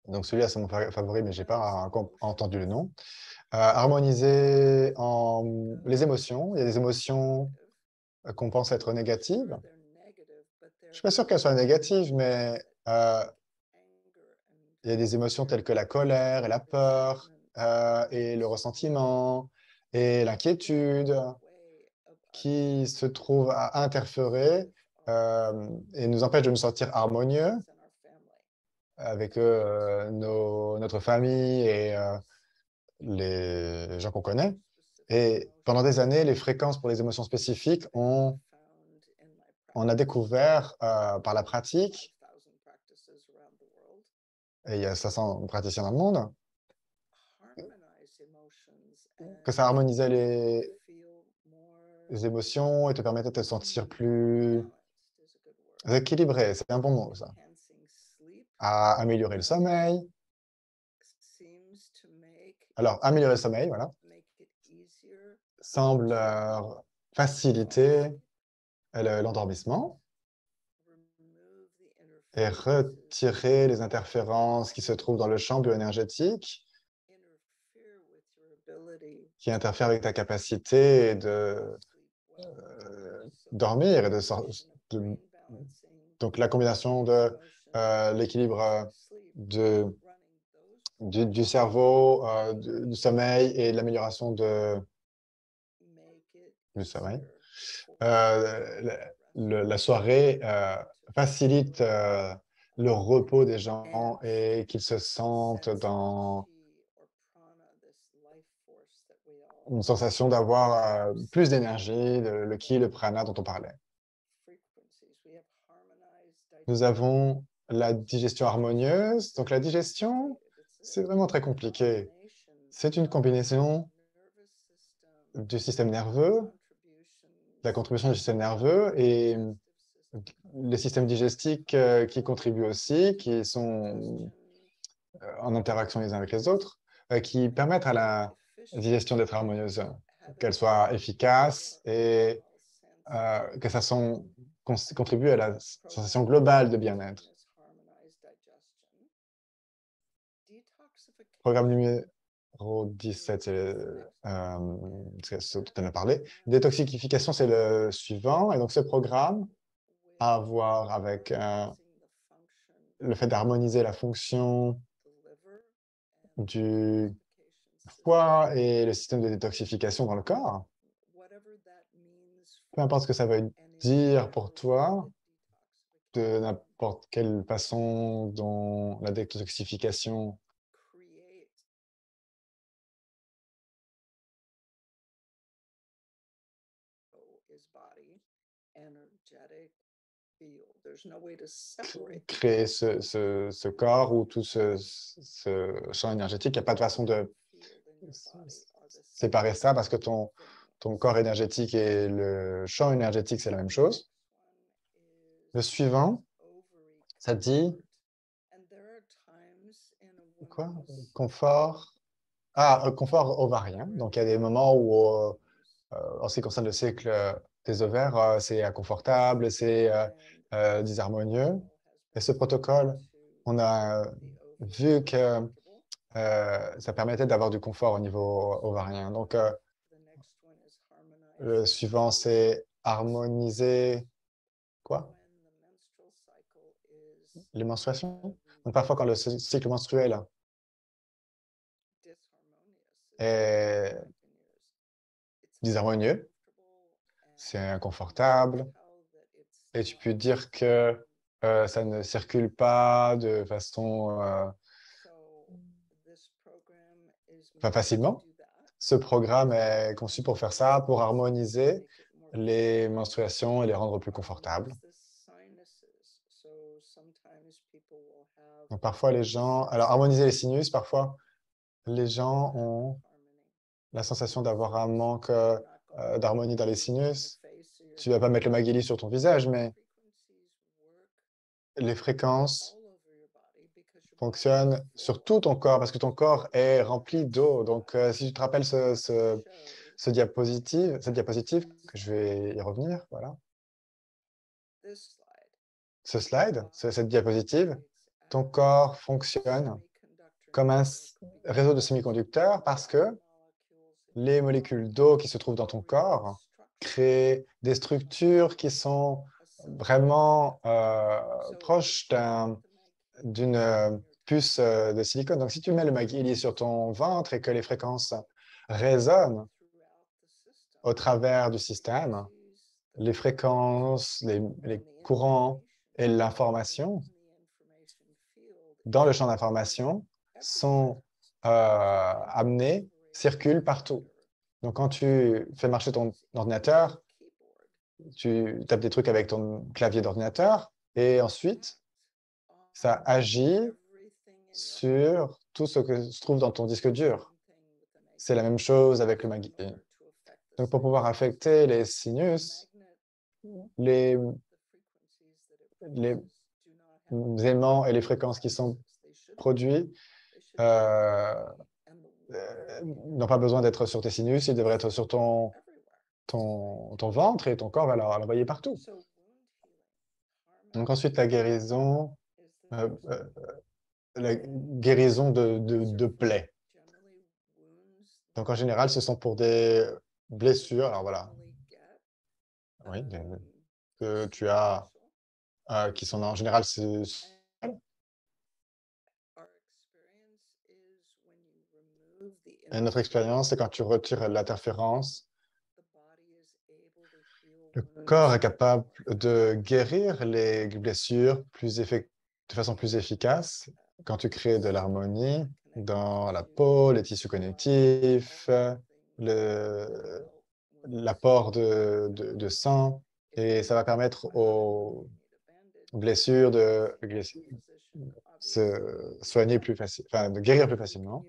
Donc celui-là, c'est mon favori, mais je n'ai pas entendu le nom. Harmoniser les émotions. Il y a des émotions qu'on pense être négatives. Je ne suis pas sûr qu'elles soient négatives, mais il y a des émotions telles que la colère et la peur et le ressentiment et l'inquiétude qui se trouvent à interférer et nous empêchent de nous sentir harmonieux avec notre famille et les gens qu'on connaît. Et pendant des années, les fréquences pour les émotions spécifiques, on a découvert par la pratique, et il y a 500 praticiens dans le monde, que ça harmonisait les émotions et te permettait de te sentir plus équilibré. C'est un bon mot, ça. À améliorer le sommeil. Alors, améliorer le sommeil, voilà, semble faciliter l'endormissement et retirer les interférences qui se trouvent dans le champ bioénergétique, qui interfèrent avec ta capacité de dormir et donc la combinaison de l'équilibre du cerveau, du sommeil et de l'amélioration du sommeil. La soirée facilite le repos des gens et qu'ils se sentent dans une sensation d'avoir plus d'énergie, le ki, le prana dont on parlait. Nous avons la digestion harmonieuse. Donc la digestion, c'est vraiment très compliqué. C'est une combinaison du système nerveux, de la contribution du système nerveux et les systèmes digestiques qui contribuent aussi, qui sont en interaction les uns avec les autres, qui permettent à la digestion d'être harmonieuse, qu'elle soit efficace et que ça contribue à la sensation globale de bien-être. Programme numéro 17, c'est ce dont on a parlé. Détoxification, c'est le suivant. Et donc, ce programme a à voir avec le fait d'harmoniser la fonction du foie et le système de détoxification dans le corps. Peu importe ce que ça veut dire pour toi, de n'importe quelle façon dont la détoxification créer ce corps ou tout ce champ énergétique. Il n'y a pas de façon de séparer ça parce que ton corps énergétique et le champ énergétique, c'est la même chose. Le suivant, ça dit quoi? Confort. Ah, confort ovarien. Donc, il y a des moments où, en ce qui concerne le cycle des ovaires, c'est inconfortable, c'est disharmonieux. Et ce protocole, on a vu que ça permettait d'avoir du confort au niveau ovarien. Donc, le suivant, c'est harmoniser quoi? Les menstruations. Donc, parfois, quand le cycle menstruel est disharmonieux, c'est inconfortable. Et tu peux dire que ça ne circule pas de façon pas facilement. Ce programme est conçu pour faire ça, pour harmoniser les menstruations et les rendre plus confortables. Donc parfois les gens, alors harmoniser les sinus, parfois les gens ont la sensation d'avoir un manque d'harmonie dans les sinus. Tu ne vas pas mettre le Magili sur ton visage, mais les fréquences fonctionnent sur tout ton corps parce que ton corps est rempli d'eau. Donc, si tu te rappelles cette diapositive, que je vais y revenir, voilà. Ce slide, cette diapositive, ton corps fonctionne comme un réseau de semi-conducteurs parce que les molécules d'eau qui se trouvent dans ton corps créent des structures qui sont vraiment proches d'une puce de silicone. Donc, si tu mets le McGilly sur ton ventre et que les fréquences résonnent au travers du système, les fréquences, les courants et l'information dans le champ d'information sont amenés, circulent partout. Donc, quand tu fais marcher ton ordinateur, tu tapes des trucs avec ton clavier d'ordinateur et ensuite, ça agit sur tout ce que se trouve dans ton disque dur. C'est la même chose avec le Maggi. Donc, pour pouvoir affecter les sinus, les aimants et les fréquences qui sont produits n'ont pas besoin d'être sur tes sinus, ils devraient être sur ton ventre et ton corps va l'envoyer partout. Donc ensuite, la guérison de plaies. Donc en général, ce sont pour des blessures. Alors voilà, oui, que tu as, qui sont en général, et notre expérience, c'est quand tu retires l'interférence, le corps est capable de guérir les blessures de façon plus efficace quand tu crées de l'harmonie dans la peau, les tissus connectifs, l'apport de sang, et ça va permettre aux blessures de se soigner plus facilement, enfin, de guérir plus facilement.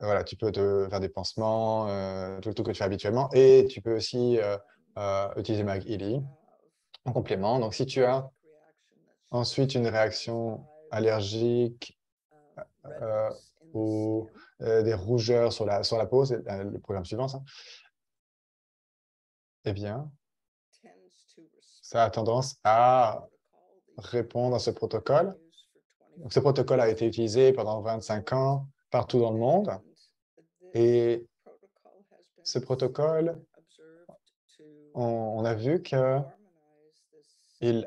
Voilà, tu peux faire des pansements, tout le truc que tu fais habituellement, et tu peux aussi utiliser MagHealy en complément. Donc, si tu as ensuite une réaction allergique ou des rougeurs sur la peau, c'est le programme suivant, ça, eh bien, ça a tendance à répondre à ce protocole. Donc, ce protocole a été utilisé pendant 25 ans partout dans le monde. Et ce protocole, on a vu qu'il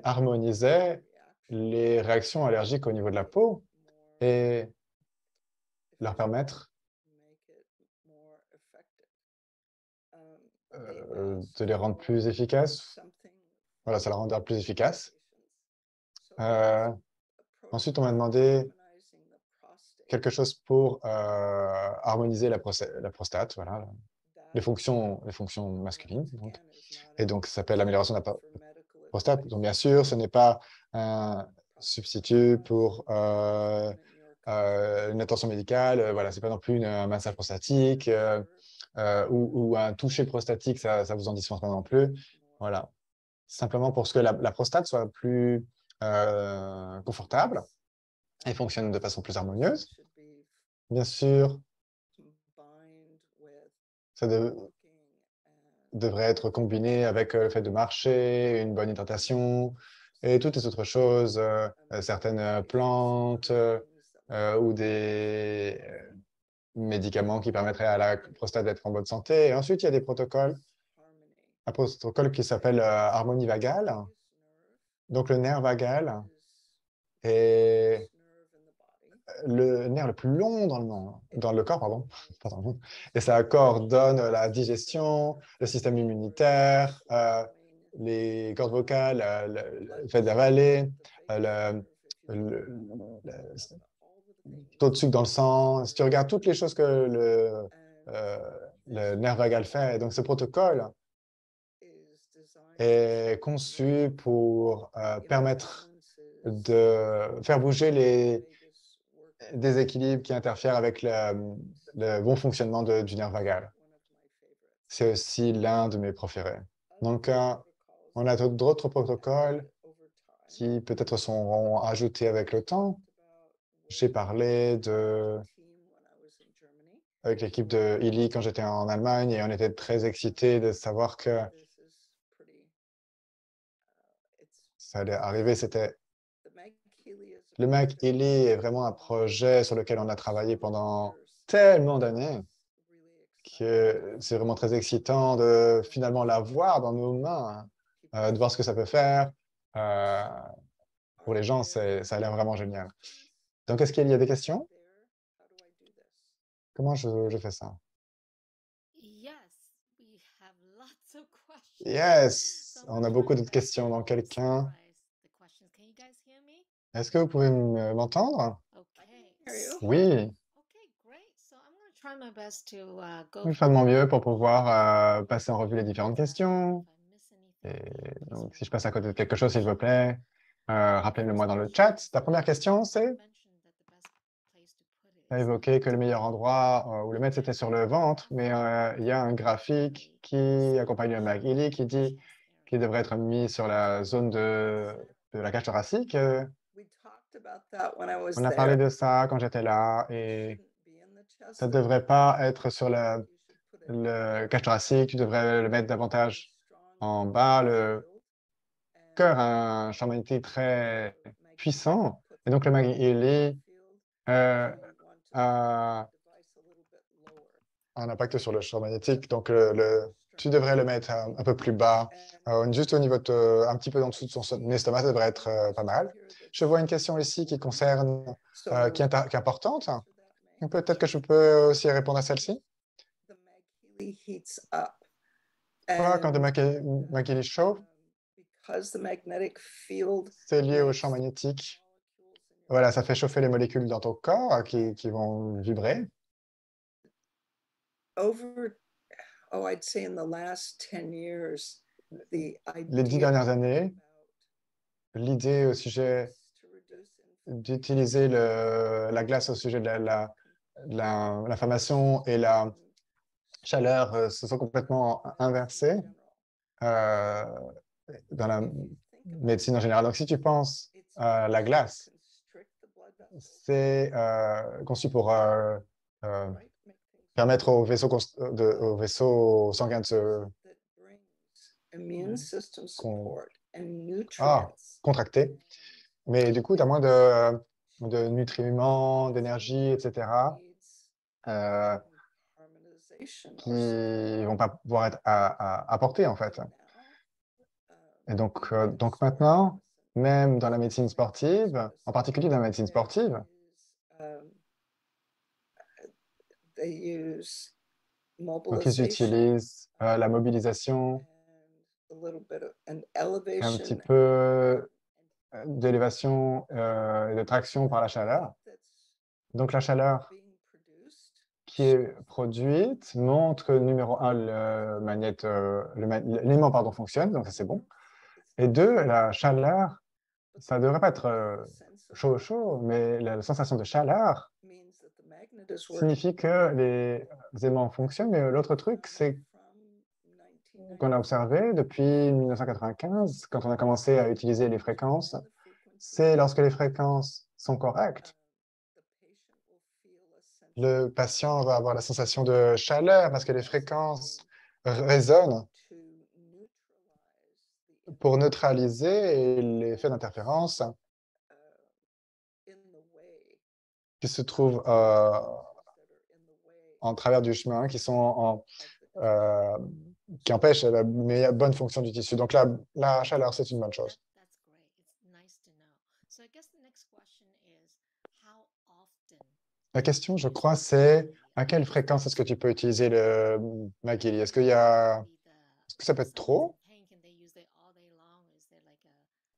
harmonisait les réactions allergiques au niveau de la peau et leur permettre de les rendre plus efficaces. Voilà, ça les rendra plus efficaces. Ensuite, on m'a demandé quelque chose pour harmoniser la prostate, voilà, les fonctions masculines. Donc. Et donc, ça s'appelle l'amélioration de la prostate. Donc, bien sûr, ce n'est pas un substitut pour une attention médicale. Voilà, ce n'est pas non plus un massage prostatique ou un toucher prostatique, ça vous en dispense pas non plus. Voilà. Simplement pour que la prostate soit plus confortable et fonctionne de façon plus harmonieuse. Bien sûr, ça devrait être combiné avec le fait de marcher, une bonne hydratation et toutes les autres choses, certaines plantes ou des médicaments qui permettraient à la prostate d'être en bonne santé. Et ensuite, il y a des protocoles, un protocole qui s'appelle harmonie vagale. Donc, le nerf vagal est le nerf le plus long dans le corps, pardon, pas dans le monde. Et ça coordonne la digestion, le système immunitaire, les cordes vocales, le fait d'avaler, le, taux de sucre dans le sang. Si tu regardes toutes les choses que le nerf vagal fait, donc ce protocole est conçu pour permettre de faire bouger les déséquilibres qui interfèrent avec le bon fonctionnement du nerf vagal. C'est aussi l'un de mes préférés. Donc, on a d'autres protocoles qui peut-être seront ajoutés avec le temps. J'ai parlé avec l'équipe de Illy quand j'étais en Allemagne et on était très excités de savoir que ça allait arriver. C'était le Mac Illy est vraiment un projet sur lequel on a travaillé pendant tellement d'années que c'est vraiment très excitant de finalement l'avoir dans nos mains, de voir ce que ça peut faire. Pour les gens, ça a l'air vraiment génial. Donc, est-ce qu'il y a des questions? Comment je fais ça? Yes, we have lots of questions. Yes, So I'm on a gonna beaucoup try d'autres my best questions. Donc, to quelqu'un, summarize the questions. Can you guys hear me? est-ce que vous pouvez m'entendre? Okay. Hear you. Oui, Okay, great. So I'm going to try my best to go je vais through faire de mon them. mieux pour pouvoir passer en revue les différentes questions. If I miss anything, Et please donc, si je remind passe à me. côté de quelque chose, s'il vous plaît, rappelez-le-moi dans le chat. Ta première question, c'est, Mentioned that the best place to put it tu as is évoqué que le meilleur endroit où le mettre, c'était sur le ventre, mais il y a un graphique qui accompagne le Mac Illy qui dit qu'il devrait être mis sur la zone de la cage thoracique. We talked about that when I was On a parlé there. de ça quand j'étais là et Shouldn't be in the chest ça ne area. devrait pas être sur You should put it le cage thoracique, tu devrais le mettre davantage en strong bas. Le field. cœur a un champ magnétique très puissant et donc le Mac Illy Uh, a un impact sur le champ magnétique. Donc, tu devrais le mettre un peu plus bas, juste au niveau un petit peu en dessous de son estomac, ça devrait être pas mal. Je vois une question ici qui concerne, qui est importante. Peut-être que je peux aussi répondre à celle-ci. Pourquoi quand le Mac Illy chauffe, c'est lié au champ magnétique. Voilà, ça fait chauffer les molécules dans ton corps qui vont vibrer. Les 10 dernières années, l'idée au sujet d'utiliser la glace au sujet de l'inflammation et la chaleur se sont complètement inversées dans la médecine en général. Donc, si tu penses à la glace, c'est conçu pour permettre aux vaisseaux sanguins de se contracter. Mais du coup, tu as moins de nutriments, d'énergie, etc., qui ne vont pas pouvoir être apportés, en fait. Et donc maintenant, même dans la médecine sportive, en particulier dans la médecine sportive, donc ils utilisent la mobilisation, un petit peu d'élévation et de traction par la chaleur. Donc la chaleur qui est produite montre que numéro 1, l'élément fonctionne, donc ça c'est bon. Et 2, la chaleur, ça ne devrait pas être chaud, mais la sensation de chaleur signifie que les aimants fonctionnent. Mais l'autre truc, c'est qu'on a observé depuis 1995, quand on a commencé à utiliser les fréquences, c'est lorsque les fréquences sont correctes, le patient va avoir la sensation de chaleur parce que les fréquences résonnent pour neutraliser l'effet d'interférence qui se trouvent en travers du chemin, qui empêchent la bonne fonction du tissu. Donc la chaleur, c'est une bonne chose. That's great. It's nice to know. So I guess the next question is, how often La question, je crois, c'est à quelle fréquence est-ce que tu peux utiliser le McGilly? Est-ce que ça peut être trop?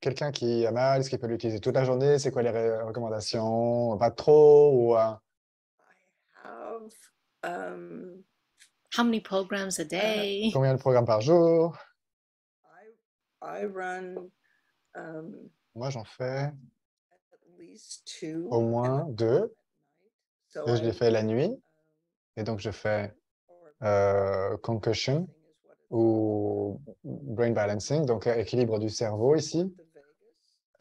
Quelqu'un qui a mal, est-ce qu'il peut l'utiliser toute la journée? C'est quoi les recommandations? Pas trop ou I have um, How many programs a day? combien de programmes par jour? I run Moi, j'en fais at least 2 au moins 2 so et je les I fais la nuit. Et donc, je fais concussion ou brain balancing, donc équilibre du cerveau ici,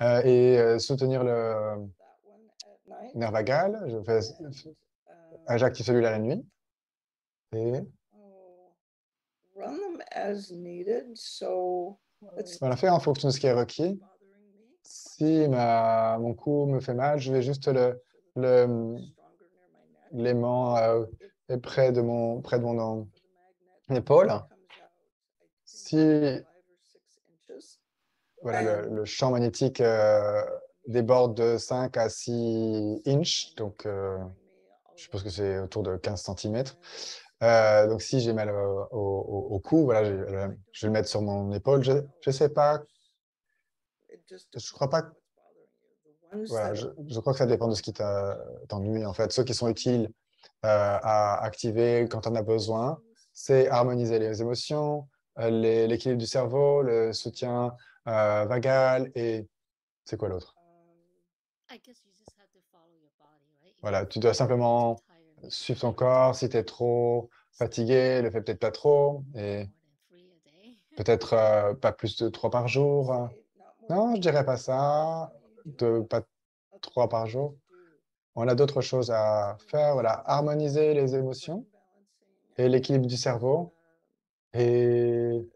et soutenir le nerf vagal. J'active celui-là la nuit. Et run them as needed, so on l'a fait en fonction de ce qui est requis. Si mon cou me fait mal, je vais juste l'aimant est près de mon épaule. Si voilà, le champ magnétique déborde de 5 à 6 inches, donc je suppose que c'est autour de 15 centimètres. Donc si j'ai mal au cou, voilà, je vais le mettre sur mon épaule. Je ne sais pas, je crois pas. Voilà, je crois que ça dépend de ce qui t'ennuie en fait. Ceux qui sont utiles à activer quand on a besoin, c'est harmoniser les émotions, l'équilibre du cerveau, le soutien vagal et c'est quoi l'autre? Voilà, tu dois simplement suivre ton corps. Si tu es trop fatigué, le fais peut-être pas trop et peut-être pas plus de 3 par jour. Non, je dirais pas ça, pas 3 par jour. On a d'autres choses à faire. Voilà, harmoniser les émotions et l'équilibre du cerveau et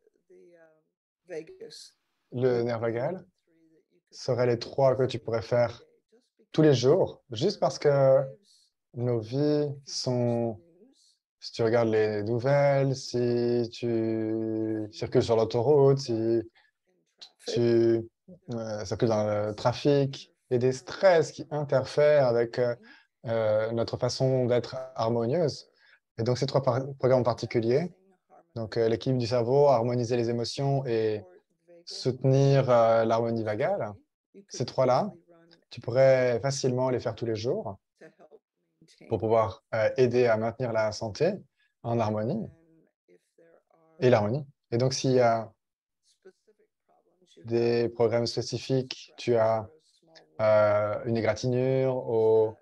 le nerf vagal seraient les 3 que tu pourrais faire tous les jours, juste parce que nos vies sont, si tu regardes les nouvelles, si tu circules sur l'autoroute, si tu circules dans le trafic, il y a des stress qui interfèrent avec notre façon d'être harmonieuse. Et donc, ces 3 programmes en particulier, donc l'équilibre du cerveau, harmoniser les émotions et soutenir l'harmonie vagale, ces 3-là, tu pourrais facilement les faire tous les jours pour pouvoir aider à maintenir la santé en harmonie et l'harmonie. Et donc, s'il y a des programmes spécifiques, tu as une égratignure ou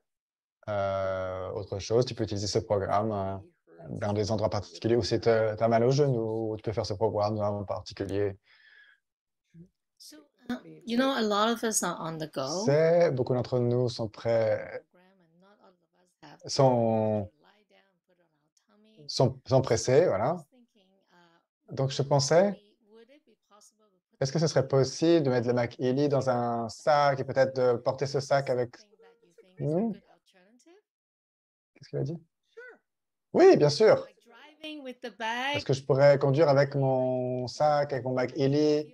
autre chose, tu peux utiliser ce programme dans des endroits particuliers où tu as mal au genou, tu peux faire ce programme en particulier. So, a lot of us are on the go. Beaucoup d'entre nous sont prêts, sont pressés, voilà. Donc, je pensais, est-ce que ce serait possible de mettre le McElhy dans un sac et peut-être de porter ce sac avec nous? Qu'est-ce qu'il a dit? Oui, bien sûr. Est-ce que je pourrais conduire avec mon sac, avec mon McElhy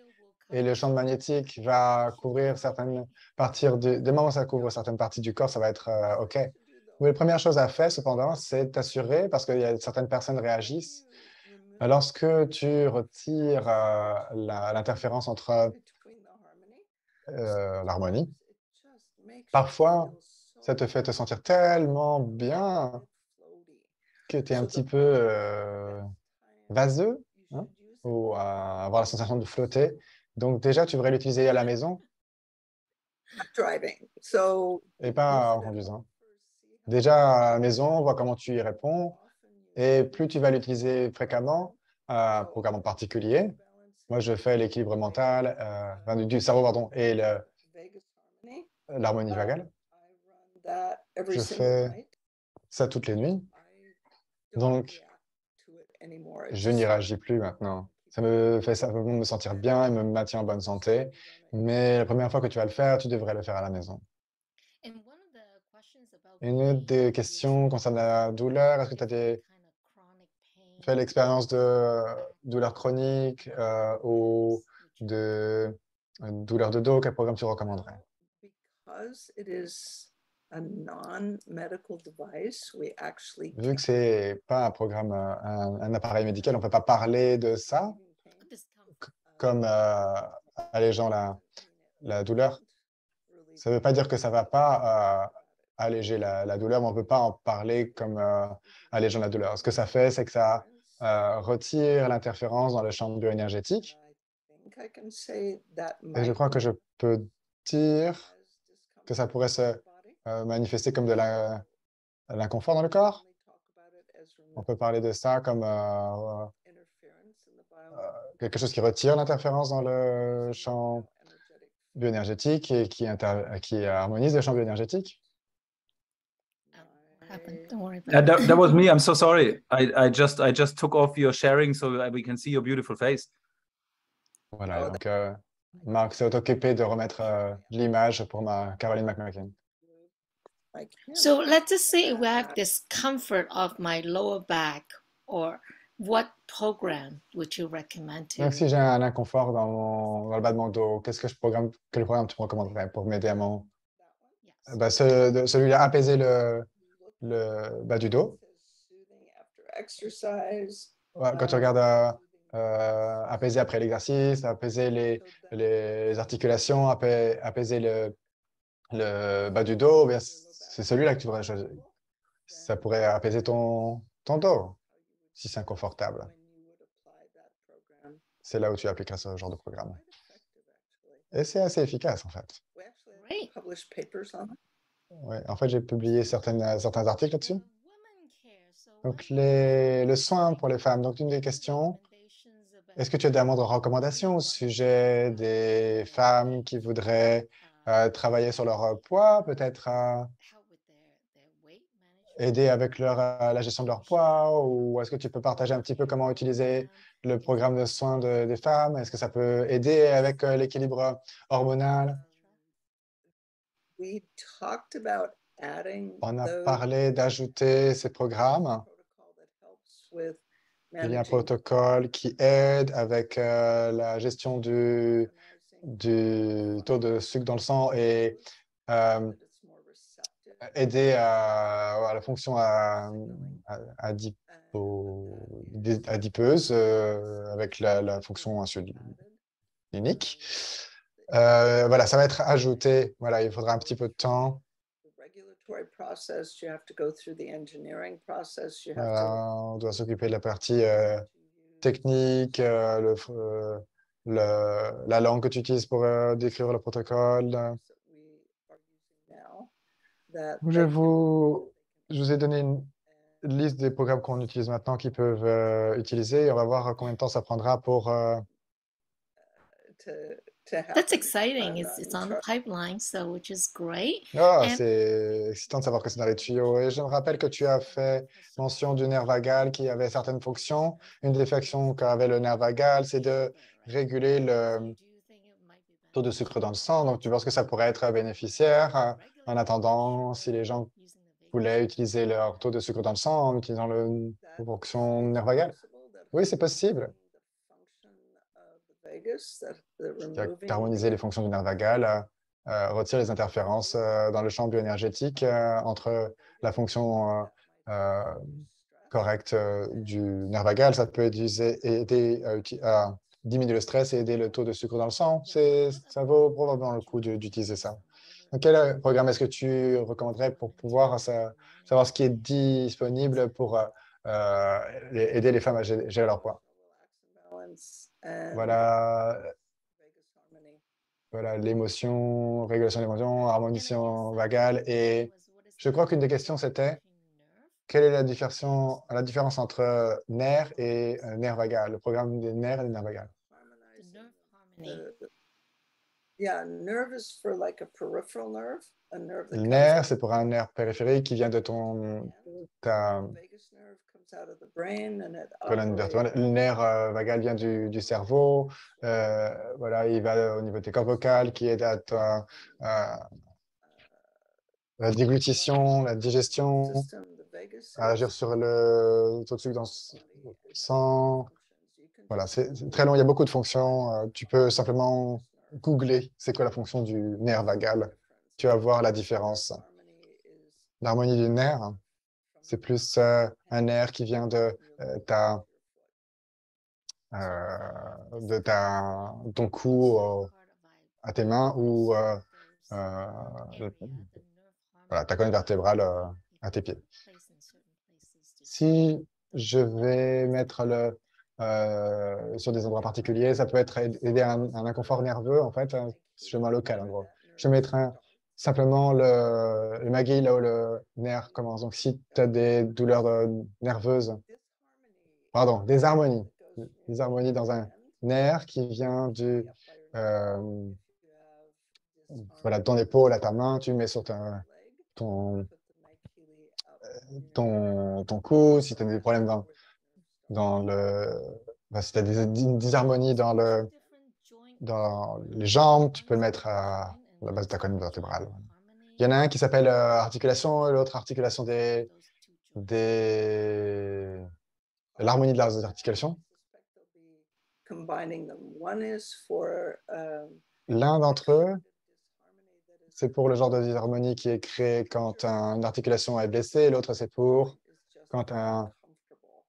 et le champ magnétique va couvrir certaines parties du moment où ça couvre certaines parties du corps, ça va être OK. Mais la première chose à faire, cependant, c'est t'assurer, parce que certaines personnes réagissent, lorsque tu retires l'interférence entre l'harmonie, parfois, ça te fait te sentir tellement bien que tu es un petit peu vaseux, hein, ou avoir la sensation de flotter. Donc déjà, tu devrais l'utiliser à la maison et pas en conduisant. Déjà à la maison, vois comment tu y réponds. Et plus tu vas l'utiliser fréquemment, un programme en particulier, moi je fais l'équilibre mental, du cerveau, pardon, et l'harmonie vagale. Je fais ça toutes les nuits. Donc, je n'y réagis plus maintenant. Ça me fait simplement me sentir bien et me maintient en bonne santé. Mais la première fois que tu vas le faire, tu devrais le faire à la maison. Une autre des questions concerne la douleur. Est-ce que tu as fait l'expérience de douleur chronique ou de douleur de dos? Quel programme tu recommanderais? Vu que c'est pas un programme, un appareil médical, on peut pas parler de ça comme allégeant la douleur. Ça ne veut pas dire que ça ne va pas alléger la douleur, mais on ne peut pas en parler comme allégeant la douleur. Ce que ça fait, c'est que ça retire l'interférence dans le champ bioénergétique. Et je crois que je peux dire que ça pourrait se manifester comme de l'inconfort dans le corps. On peut parler de ça comme quelque chose qui retire l'interférence dans le champ bioénergétique et qui harmonise le champ bioénergétique. Don't worry about it. That was me. I'm so sorry. I just took off your sharing so we can see your beautiful face. Voilà, donc Marc s'est occupé de remettre l'image pour Caroline McMakin. So let's just say we have discomfort of my lower back, or what program would you recommend to? Donc, si j'ai un inconfort dans le bas de mon dos, quel programme tu me recommanderais pour m'aider à mon... Bah, celui-là, apaiser le bas du dos. Ouais, quand tu regardes apaiser après l'exercice, apaiser les articulations, apaiser le bas du dos, c'est celui-là que tu devrais choisir. Ça pourrait apaiser ton dos, si c'est inconfortable. C'est là où tu appliqueras ce genre de programme. Et c'est assez efficace, en fait. Great. Ouais, en fait, j'ai publié certains articles là-dessus. Donc, le soin pour les femmes. Donc, une des questions, est-ce que tu as des moindres recommandations au sujet des femmes qui voudraient travailler sur leur poids, peut-être aider avec la gestion de leur poids, ou est-ce que tu peux partager un petit peu comment utiliser le programme de soins des femmes? Est-ce que ça peut aider avec l'équilibre hormonal? On a parlé d'ajouter ces programmes. Il y a un protocole qui aide avec la gestion du taux de sucre dans le sang et aider à la fonction adipeuse avec la fonction insulinique. Voilà, ça va être ajouté. Voilà, il faudra un petit peu de temps. Voilà, on doit s'occuper de la partie technique, la langue que tu utilises pour décrire le protocole. Je vous ai donné une liste des programmes qu'on utilise maintenant qui peuvent utiliser. Et on va voir combien de temps ça prendra pour... That's exciting. It's on the pipeline, so which is great. Oh, c'est excitant de savoir que c'est dans les tuyaux. Et je me rappelle que tu as fait mention du nerf vagal qui avait certaines fonctions. Une des fonctions qu'avait le nerf vagal, c'est de réguler le taux de sucre dans le sang. Donc, tu penses que ça pourrait être bénéficiaire en attendant si les gens voulaient utiliser leur taux de sucre dans le sang en utilisant la fonction nerf vagal? Oui, c'est possible. D'harmoniser les fonctions du nerf vagal, retire les interférences dans le champ bioénergétique entre la fonction correcte du nerf vagal. Ça peut aider à diminuer le stress et aider le taux de sucre dans le sang. Ça vaut probablement le coup d'utiliser ça. Donc, quel programme est-ce que tu recommanderais pour pouvoir savoir ce qui est disponible pour aider les femmes à gérer leur poids? Voilà l'émotion, régulation de l'émotion, harmonisation vagale. Et je crois qu'une des questions, c'était quelle est la différence entre nerf et nerf vagal, le programme des nerfs et des nerfs vagales? Le nerf, c'est pour un nerf périphérique qui vient de ta colonne vertébrale. Le nerf vagal vient du cerveau. Voilà, il va au niveau de tes cordes vocales qui aide à la déglutition, la digestion, à agir sur le taux de sucre dans le sang. Voilà, c'est très long, il y a beaucoup de fonctions. Tu peux simplement googler c'est quoi la fonction du nerf vagal. Tu vas voir la différence. l'harmonie du nerf, c'est plus un nerf qui vient de ton cou à tes mains ou voilà, ta colonne vertébrale à tes pieds. Si je vais mettre sur des endroits particuliers, ça peut être aider un inconfort nerveux, en fait, chemin local, en gros. Je mettrai simplement le McGee là où le nerf commence. Donc, si tu as des douleurs nerveuses, pardon, des harmonies dans un nerf qui vient voilà, ton épaule à ta main, tu mets sur ton cou. Si tu as des problèmes si tu as des disharmonies dans les jambes, tu peux le mettre à la base de ta colonne vertébrale. Il y en a un qui s'appelle articulation et l'autre articulation l'harmonie de leurs articulations. L'un d'entre eux, c'est pour le genre de disharmonie qui est créé quand une articulation est blessée, et l'autre, c'est pour quand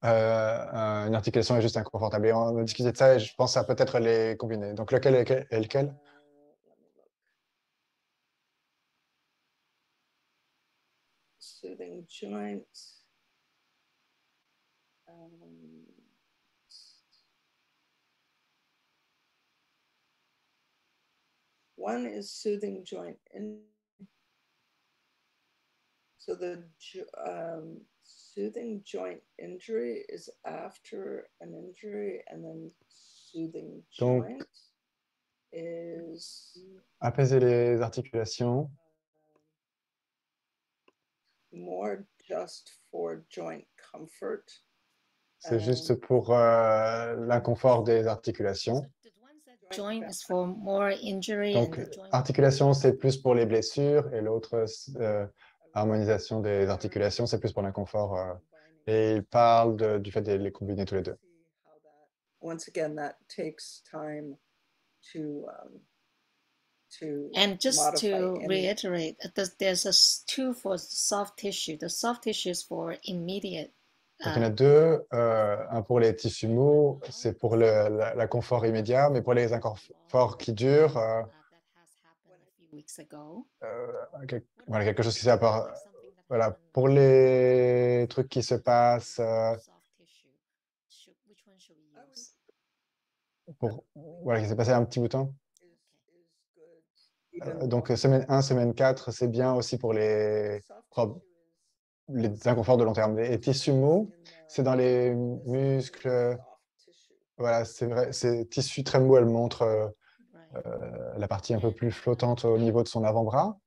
une articulation est juste inconfortable. Et on a discuté de ça et je pense à peut-être les combiner. Donc, lequel est lequel? Soothing joint. One is soothing joint. So the soothing joint injury is after an injury, and then soothing joint is apaiser les articulations. More just for joint comfort. C'est juste pour l'inconfort des articulations. Joint is for more injury. Donc, articulation, c'est plus pour les blessures et l'autre, harmonisation des articulations, c'est plus pour l'inconfort. Et il parle du fait de les combiner tous les deux. Once again, that takes time to and just to reiterate, there's a two for soft tissue. The soft tissue is for immediate. Donc, il y en a deux. Un pour les tissus mous, c'est pour la confort immédiat, mais pour les inconforts qui durent, voilà, quelque chose qui s'est apparu. Voilà, pour les trucs qui se passent, voilà, qui s'est passé un petit bout de temps. Donc, semaine 1, semaine 4, c'est bien aussi pour les inconforts de long terme. Les tissus mous, c'est dans les muscles. Voilà, c'est vrai, ces tissus très mous, elle montre la partie un peu plus flottante au niveau de son avant-bras.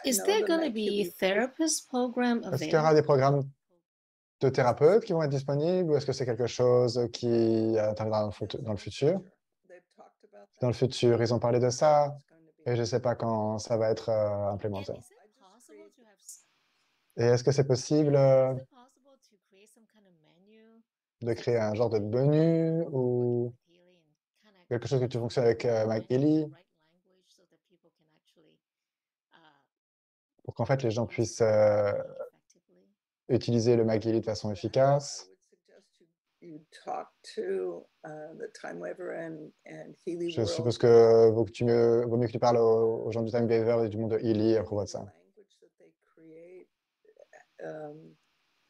Is there going to be therapist program available? Est-ce qu'il y aura des programmes de thérapeutes qui vont être disponibles ou est-ce que c'est quelque chose qui interviendra dans le futur? Dans le futur, ils ont parlé de ça et je ne sais pas quand ça va être implémenté. Et est-ce que c'est possible de créer un genre de menu ou quelque chose que tu fonctionnes avec McGee pour qu'en fait les gens puissent utiliser le McGee de façon efficace? Je suppose que vaut mieux que tu parles aux gens du Time Waver et du monde de Healy à propos de ça.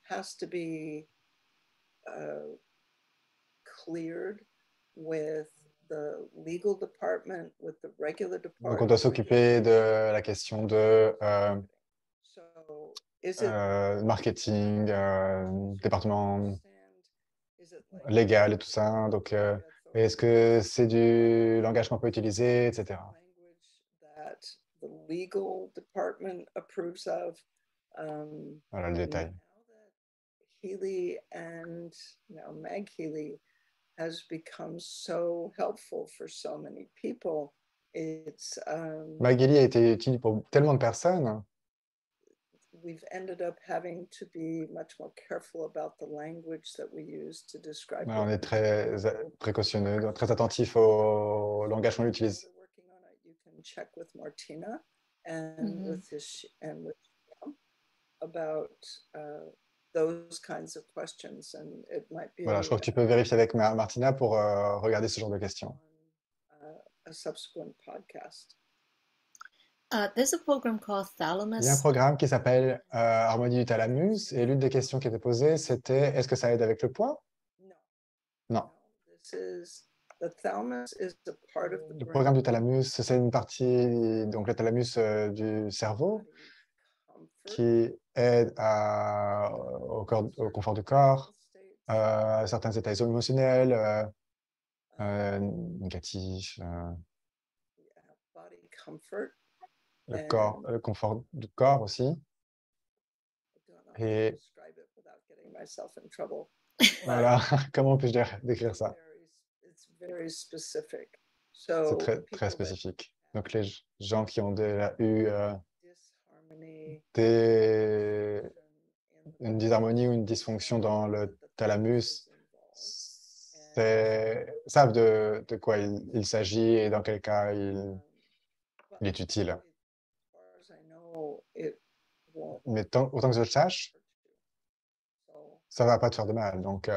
Has to be cleared with the legal department, with the regular department. Donc, on doit s'occuper de la question de marketing, département légal et tout ça. Donc, est-ce que c'est du langage qu'on peut utiliser, etc. Voilà le détail. Healy and now Meg Healy has become so helpful for so many people. It's Meg Healy a été utile pour tellement de personnes. We've ended up having to be much more careful about the language that we use to describe. On est très précautionneux, très attentif au langage qu'on utilise. check with Martina and with Shyam about those kinds of questions, and it might be. Voilà, je crois que tu peux vérifier avec Martina pour regarder ce genre de questions. A subsequent podcast. There's a program called Thalamus. Il y a un programme qui s'appelle Harmonie du thalamus, et l'une des questions qui était posée, c'était est-ce que ça aide avec le poids? Non. The thalamus is a part of the Le programme du thalamus, c'est une partie, donc le thalamus du cerveau, qui aide au confort du corps, à certains états émotionnels, négatifs, le confort du corps aussi. Et voilà, comment puis-je décrire ça? C'est très, très spécifique. Donc, les gens qui ont déjà eu une disharmonie ou une dysfonction dans le thalamus savent de quoi il s'agit et dans quel cas il est utile. Mais autant que je le sache, ça ne va pas te faire de mal. Donc,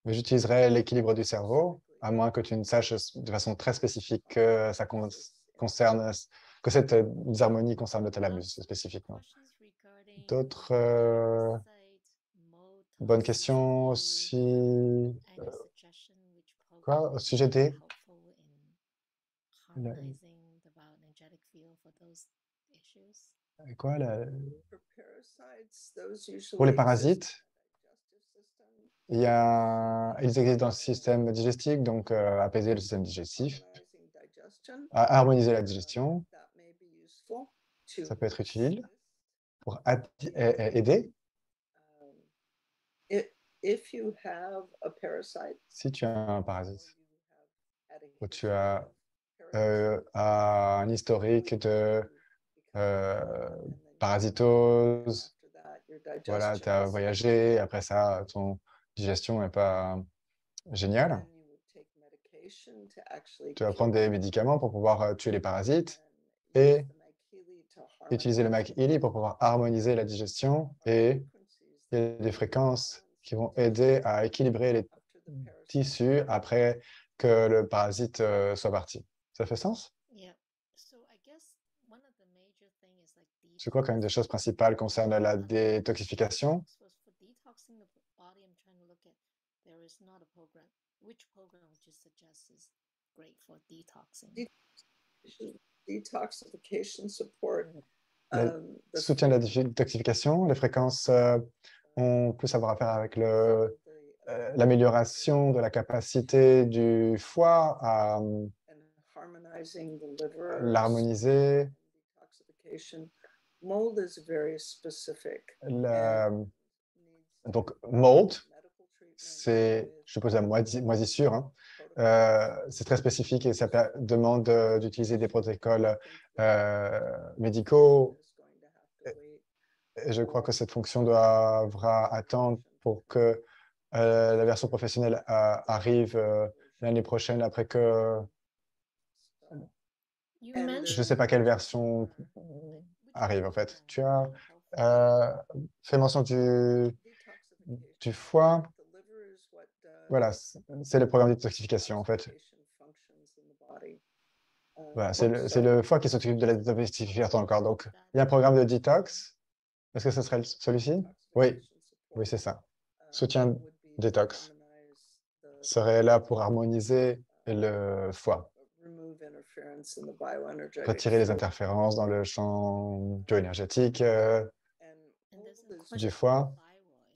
mais j'utiliserai l'équilibre du cerveau, à moins que tu ne saches de façon très spécifique que ça concerne, que cette disharmonie concerne le thalamus spécifiquement. D'autres bonnes questions aussi. Quoi, au sujet des quoi, pour les parasites, ils existent dans le système digestif, donc apaiser le système digestif, harmoniser la digestion, ça peut être utile pour aider. Si tu as un parasite ou tu as un historique de parasitose, voilà, tu as voyagé, après ça, ton digestion n'est pas géniale. Tu vas prendre des médicaments pour pouvoir tuer les parasites et utiliser le McEley pour pouvoir harmoniser la digestion, et il y a des fréquences qui vont aider à équilibrer les tissus après que le parasite soit parti. Ça fait sens? Je crois qu'une des choses principales concerne la détoxification. Le soutien de la détoxification, les fréquences ont plus à voir à faire avec l'amélioration de la capacité du foie à l'harmoniser. Donc, mold, c'est, je suppose, la moisissure. Hein. C'est très spécifique et ça demande d'utiliser des protocoles médicaux. Et je crois que cette fonction devra attendre pour que la version professionnelle arrive l'année prochaine, après que... Je ne sais pas quelle version arrive, en fait. Tu as fait mention du foie. Voilà, c'est le programme de détoxification, en fait. Voilà, c'est le foie qui s'occupe de la détoxification encore. Donc, il y a un programme de détox. Est-ce que ce serait celui-ci? Oui, oui, c'est ça. Soutien détox serait là pour harmoniser le foie, retirer les interférences dans le champ bioénergétique du foie.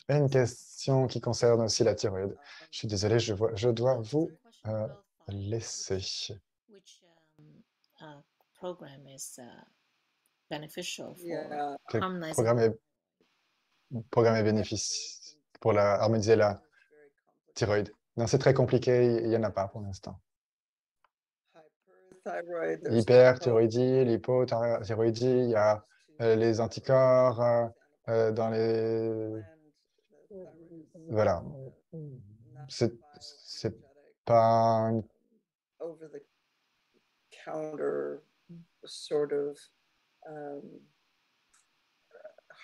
Et une question qui concerne aussi la thyroïde. Je suis désolé, je dois vous laisser. Quel programme est bénéfique pour harmoniser la thyroïde? Non, c'est très compliqué, il n'y en a pas pour l'instant. L'hyperthyroïdie, l'hypothyroïdie, il y a les anticorps dans les... Voilà. C'est pas sort of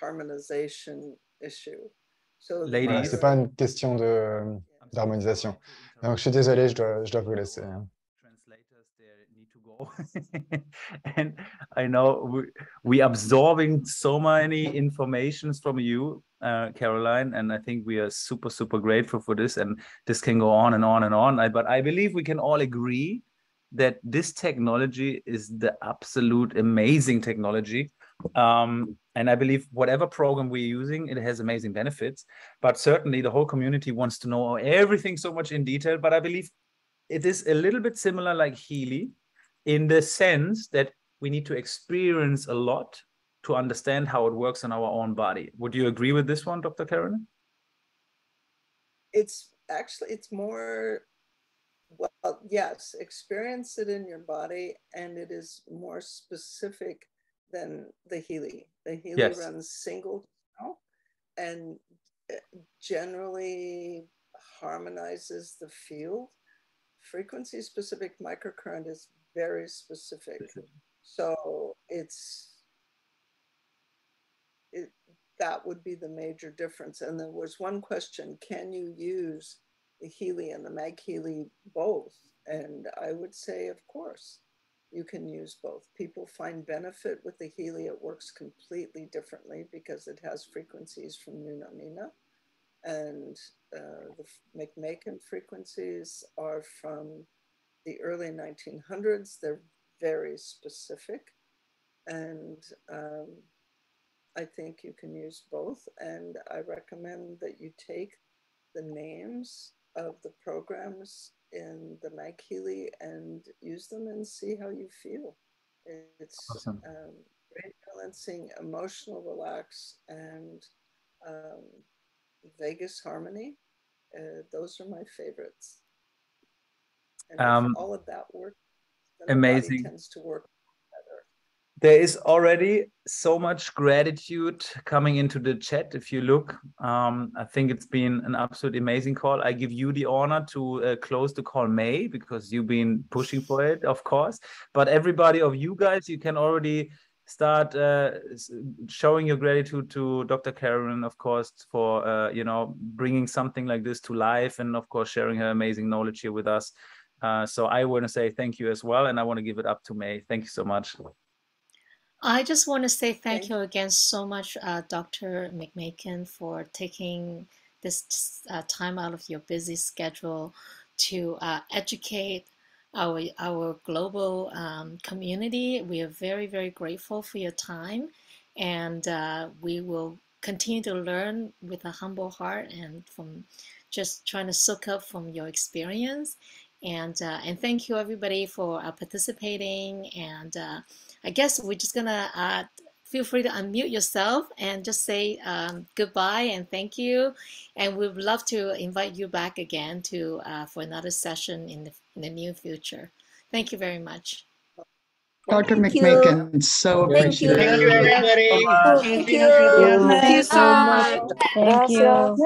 harmonization issue. So voilà, c'est pas une question d'harmonisation. Donc, je suis désolé, je dois vous laisser. Translators there need to go. And I know we absorbing so many informations from you, Caroline, and I think we are super, super grateful for this, and this can go on and on and on. But I believe we can all agree that this technology is the absolute amazing technology. And I believe whatever program we're using, it has amazing benefits, but certainly the whole community wants to know everything so much in detail. But I believe it is a little bit similar like Healy in the sense that we need to experience a lot to understand how it works in our own body. Would you agree with this one, Dr. Caroline? It's more, well, yes, experience it in your body, and it is more specific than the Healy. The Healy runs single and generally harmonizes the field. Frequency specific microcurrent is very specific. So that would be the major difference. And there was one question, can you use the Healy and the Mag Healy both? And I would say, of course, you can use both. People find benefit with the Healy. It works completely differently because it has frequencies from Nuna Mina. And the McMakin frequencies are from the early 1900s. They're very specific. And I think you can use both. And I recommend that you take the names of the programs in the Mag Healy and use them and see how you feel. It's awesome. brain balancing, emotional relax, and vagus harmony. Those are my favorites. And if all of that works, then amazing. the body tends to work better. There is already so much gratitude coming into the chat. If you look, I think it's been an absolutely amazing call. I give you the honor to close the call, May, because you've been pushing for it, of course. But everybody of you guys, you can already start showing your gratitude to Dr. Caroline, of course, for you know, bringing something like this to life, and of course sharing her amazing knowledge here with us. So I want to say thank you as well, and I want to give it up to May. Thank you so much. I just want to say thank you again so much, Dr. McMakin, for taking this time out of your busy schedule to educate our global community. We are very, very grateful for your time, and we will continue to learn with a humble heart and from just trying to soak up from your experience. And thank you everybody for participating. And I guess we're just gonna feel free to unmute yourself and just say goodbye and thank you. And we'd love to invite you back again to for another session in the near future. Thank you very much. Dr. McMakin, so appreciated. Thank you, everybody. Thank you so much. Thank you.